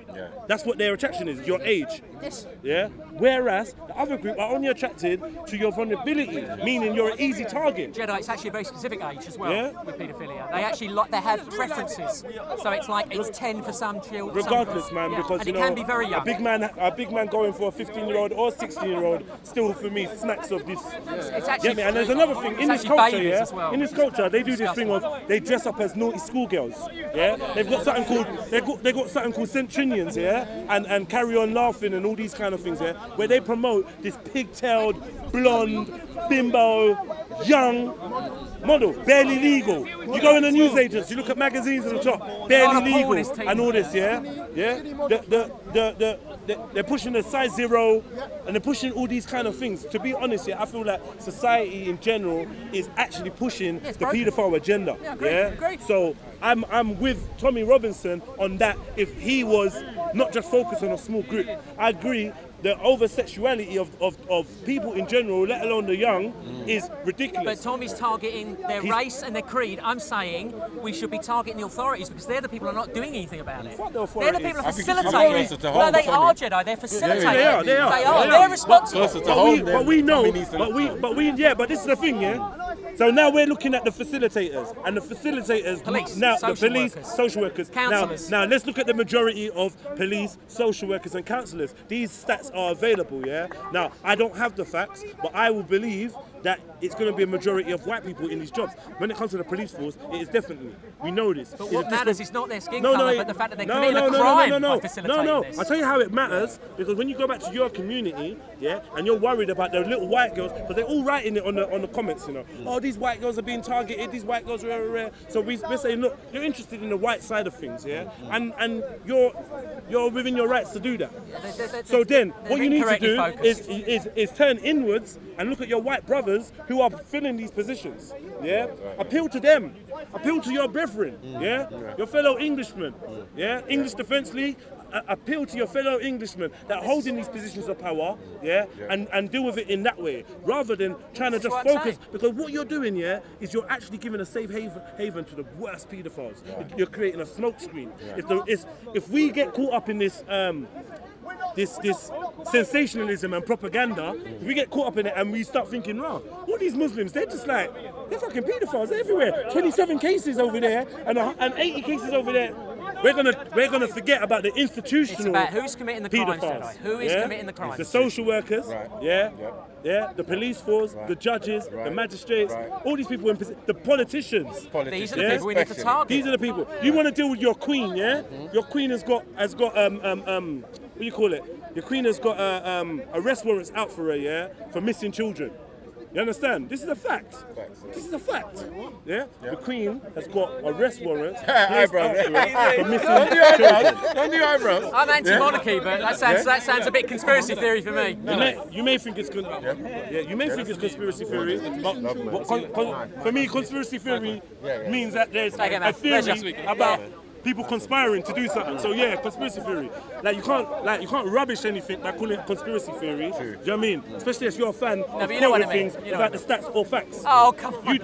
That's what their attraction is, your age. Yes. Yeah? Whereas the other group are only attracted to your vulnerability, meaning you're an easy target. Jedi, it's actually a very specific age as well Yeah. with paedophilia. They actually they have preferences, so it's like it's 10 for some children. Regardless, man, because and you it know, can be very young. a big man going for a 15-year-old or 16-year-old still for me smacks of this. It's actually, Yeah, man, and there's another thing in it's this actually culture. babies Yeah, as well. in this culture, they do this thing of they dress up as naughty schoolgirls. Yeah, they've got something called they got something called centennials. Yeah, and carry on laughing and all these kind of things. Yeah, where they promote this pigtailed, blonde, bimbo, young model, barely legal. You go in the newsagents, you look at magazines at the top, barely legal, and all this. Yeah. They're pushing the size 0 and they're pushing all these kind of things. To be honest, yeah, I feel like society in general is actually pushing the paedophile agenda. Great. So I'm with Tommy Robinson on that. If he was not just focused on a small group, I agree. The over-sexuality of people in general, let alone the young, is ridiculous. But Tommy's targeting their race and their creed. I'm saying we should be targeting the authorities because they're the people who are not doing anything about it. Fuck the They're authorities. the people who are I think it's facilitating closer it. to No, home, they Tommy. are Jedi. They're facilitating they are, it. they are. They They are. are. They're responsible. Closer to home. But we know, Tommy needs to look- but this is the thing, yeah. So now we're looking at the facilitators, and the facilitators Police, now social the police, workers, social workers. counsellors. Now let's look at the majority of police, social workers, and counsellors. These stats are available, yeah. Now I don't have the facts, but I will believe that it's going to be a majority of white people in these jobs. When it comes to the police force, it is definitely. We know this. But what matters is not their skin colour, but the fact that they're committing a crime by facilitating this. I'll tell you how it matters, because when you go back to your community, yeah, and you're worried about the little white girls, because they're all writing it on the comments, you know. Oh, these white girls are being targeted, these white girls are rare. So we're saying, look, you're interested in the white side of things, yeah? And you're within your rights to do that. So then, what you need to do is turn inwards and look at your white brothers who are filling these positions, yeah? Appeal to them. Appeal to your brethren, yeah? Your fellow Englishmen, yeah? English Defence League, appeal to your fellow Englishmen that hold in these positions of power, yeah? And deal with it in that way, rather than trying to just focus. Because what you're doing, yeah, is you're actually giving a safe haven to the worst paedophiles. You're creating a smokescreen. If we get caught up in this this sensationalism and propaganda, if we get caught up in it and we start thinking, wow, all these Muslims, they're just like, they're fucking paedophiles, they're everywhere. 27 cases over there and 80 cases over there. We're gonna forget about the institutional. It's about who's committing the crimes, paedophiles. Jedi. Who is committing the crimes? The social workers, the police force, the judges, the magistrates, all these people, the politicians. These are the people we need to target. These are the people. You want to deal with your queen, yeah? Your queen has got what do you call it? Your queen has got arrest warrants out for her, yeah, for missing children. You understand? This is a fact. This is a fact. Yeah? The Queen has got arrest warrants placed out for her for missing children. Don't do eyebrows. I'm anti-monarchy, but that sounds a bit conspiracy theory for me. You may think it's conspiracy theory, but for me, conspiracy theory means that there's a theory about people conspiring to do something. So yeah, conspiracy theory. Like you can't rubbish anything by calling it conspiracy theory. Do you know what I mean? Especially if you're a fan of but you know what I mean. things without the stats or facts. Oh, come on.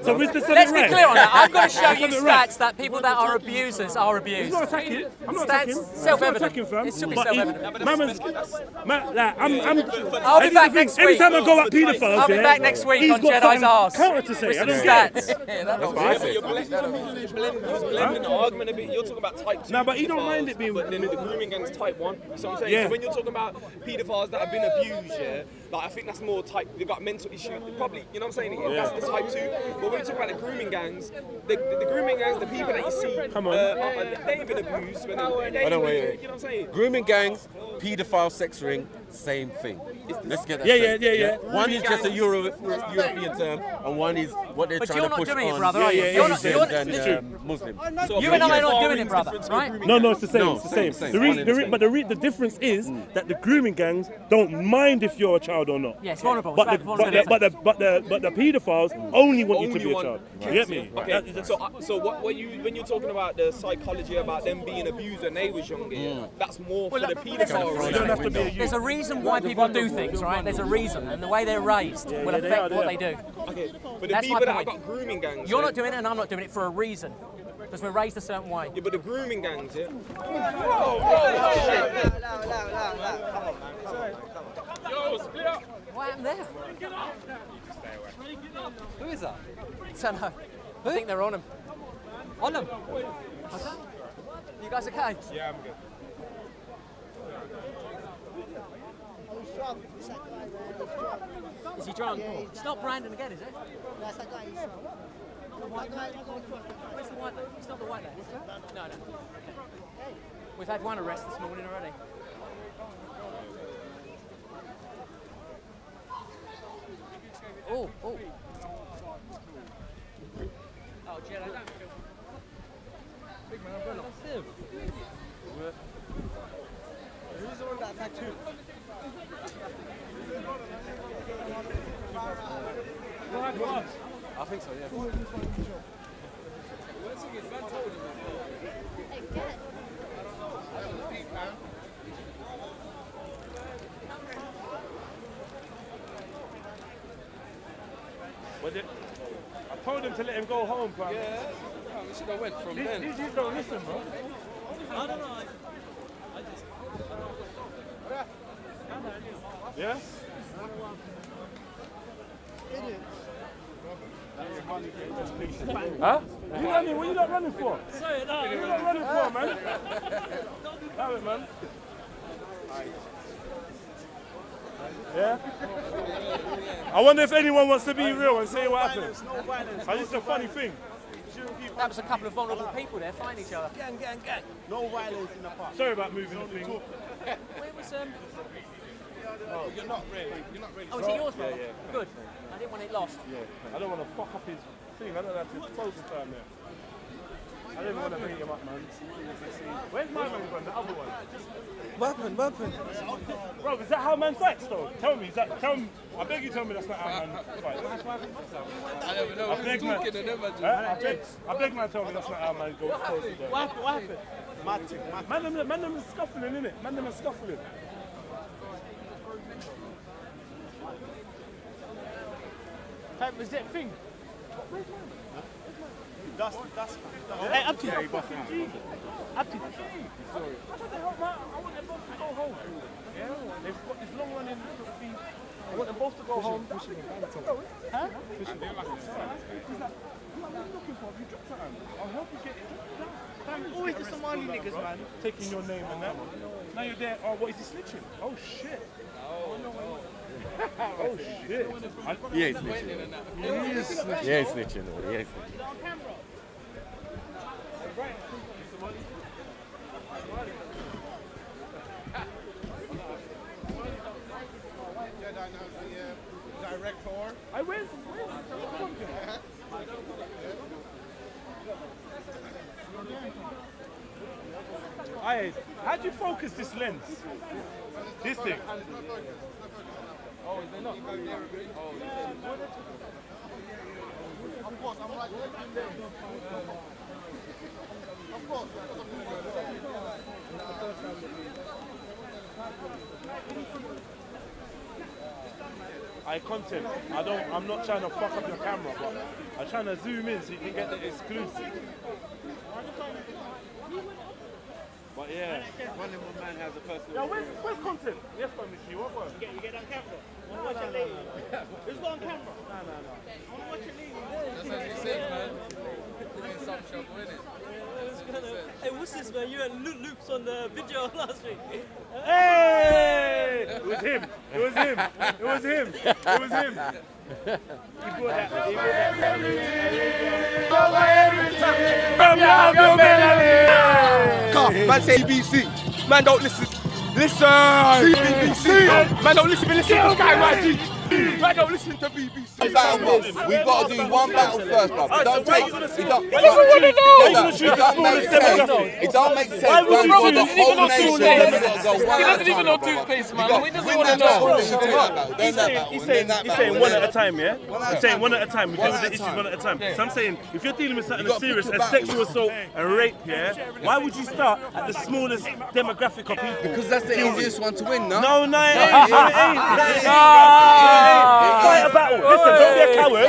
So is the something Let's right? be clear on that. I've got to show you Something stats right. that people that are abusers are abused. He's not attacking. I'm not Stats, attacking. I'm not self-evident. attacking, fam. It should be But self-evident. I'll be back next Every week. time I go at paedophiles, I'll be back next week he's on got Jedi's something arse. counter to say. With I some don't get it. stats. That's what I said. You're blending the argument a bit. You're talking about type 2. No, but he don't mind it being. But then the grooming gang's type 1. You know what I'm saying? Yeah. So when you're talking about paedophiles that have been abused, yeah, like I think that's more type. They've got mental issues. Probably, you know what I'm saying? Yeah. That's the type 2. But when you talk about the grooming gangs, the grooming gangs, the people that you see, they ain't been abused. But they I don't you wait. know what I'm saying? Grooming gangs, paedophile, sex ring, same thing. Let's get that Yeah, straight. yeah. One is just a European term, and one is what they're But trying you're to not push doing it, on brother, are you? You're not- Muslims you're- and Muslims. You and I are not doing it, brother, right? No, it's the same. No, it's the same. same. The difference is that the grooming gangs don't mind if you're a child or not. Yeah, it's vulnerable. But It's the paedophiles only want you to be a child. You get me? Okay. So when you're talking about the psychology about them being abused when they was younger, that's more for the paedophiles. You don't have to be a There's a reason why people do things, right? There's a reason, and the way they're raised will affect what they do. Okay, but the That's my people that have point. got grooming gangs. You're not doing it, and I'm not doing it for a reason, because we're raised a certain way. Yeah, but the grooming gangs, yeah. What happened there? Who is that? I don't know. I think they're on him. On him? Okay. You guys okay? Yeah, I'm good. Is he drunk? It's not Brandon again, is it? That's that guy. Where's the white lady? It's not the white lady, is it? No. Okay. We've had one arrest this morning already. Oh. Oh, Jedi, don't feel. Big man, umbrella. That's him. Who's the one that attacked who? I think so, yeah. I told him to let him go home, fam. Yeah, we should have went from then. These don't listen, bro. I don't know. Yeah? Huh? You running? What you not running for? Sorry, no. What you not running for, man? Have it, man. Yeah? I wonder if anyone wants to be real and say what happened. No violence. Oh, this is a funny thing. That was a couple of vulnerable people there fighting each other. Gang. No violence in the park. Sorry about moving the thing. Where was Oh, you're not really. Oh, is it yours, brother? Yeah. Good. I didn't want it lost. Yeah. I don't want to fuck up his thing. I don't have to focus down there. I didn't want to beat him up, man. Where's my man gone? The other one. Weapon. Bro, is that how man fights though? Tell me, I beg you tell me that's not how man fights. I never know. I beg man. I beg man tell me that's not how man goes. What happened? Man them is scuffling, innit? Man them is scuffling. Was that thing? That's Hey, up to you. Up to you. I thought they helped man. I want them both to go home. Yeah? They've got this long running beef. I want them both to go home. Huh? He's like, what are you looking for? You drop something. I'll help you get it. always the Somali niggas, man. Taking your name and that. Now you're there. Oh, what is he snitching? Oh, shit. Oh, shit. Yeah, he's snitching. Yeah, he's snitching. Yeah, he's snitching. Jedi knows the director. I where's Aye, how'd you focus this lens? This thing? Oh, is they not? Of course, I'm like. Content. I'm not trying to fuck up your camera, but I'm trying to zoom in so you can get the exclusive. But yeah. One man has a personal. Yeah, where's content? Yes, my Michi, what was? You get on camera. I want to watch a lady. Who's got on camera? No. I want to watch a lady. That's what you said, man. You're in some trouble, innit? Hey, what's this, man? You had loops on the video last week. Hey! It was him. It was him. It was him. It was him. He brought that. Man say BBC. Man don't listen. Listen. BBC. Man don't listen to Sky Rajiv. Man don't listen to BBC. We've got to do one battle first, bro. It don't take. It don't make sense. Why would you for do the this? He whole nation. He doesn't even know toothpaste, man. He doesn't want to know. He's saying one at a time, yeah? He's saying one at a time. We deal with the issues one at a time. So I'm saying, if you're dealing with something as serious as sexual assault and rape, yeah, why would you start at the smallest demographic of people? Because that's the easiest one to win, no? No, it ain't. Fight a battle. Listen, don't be a coward.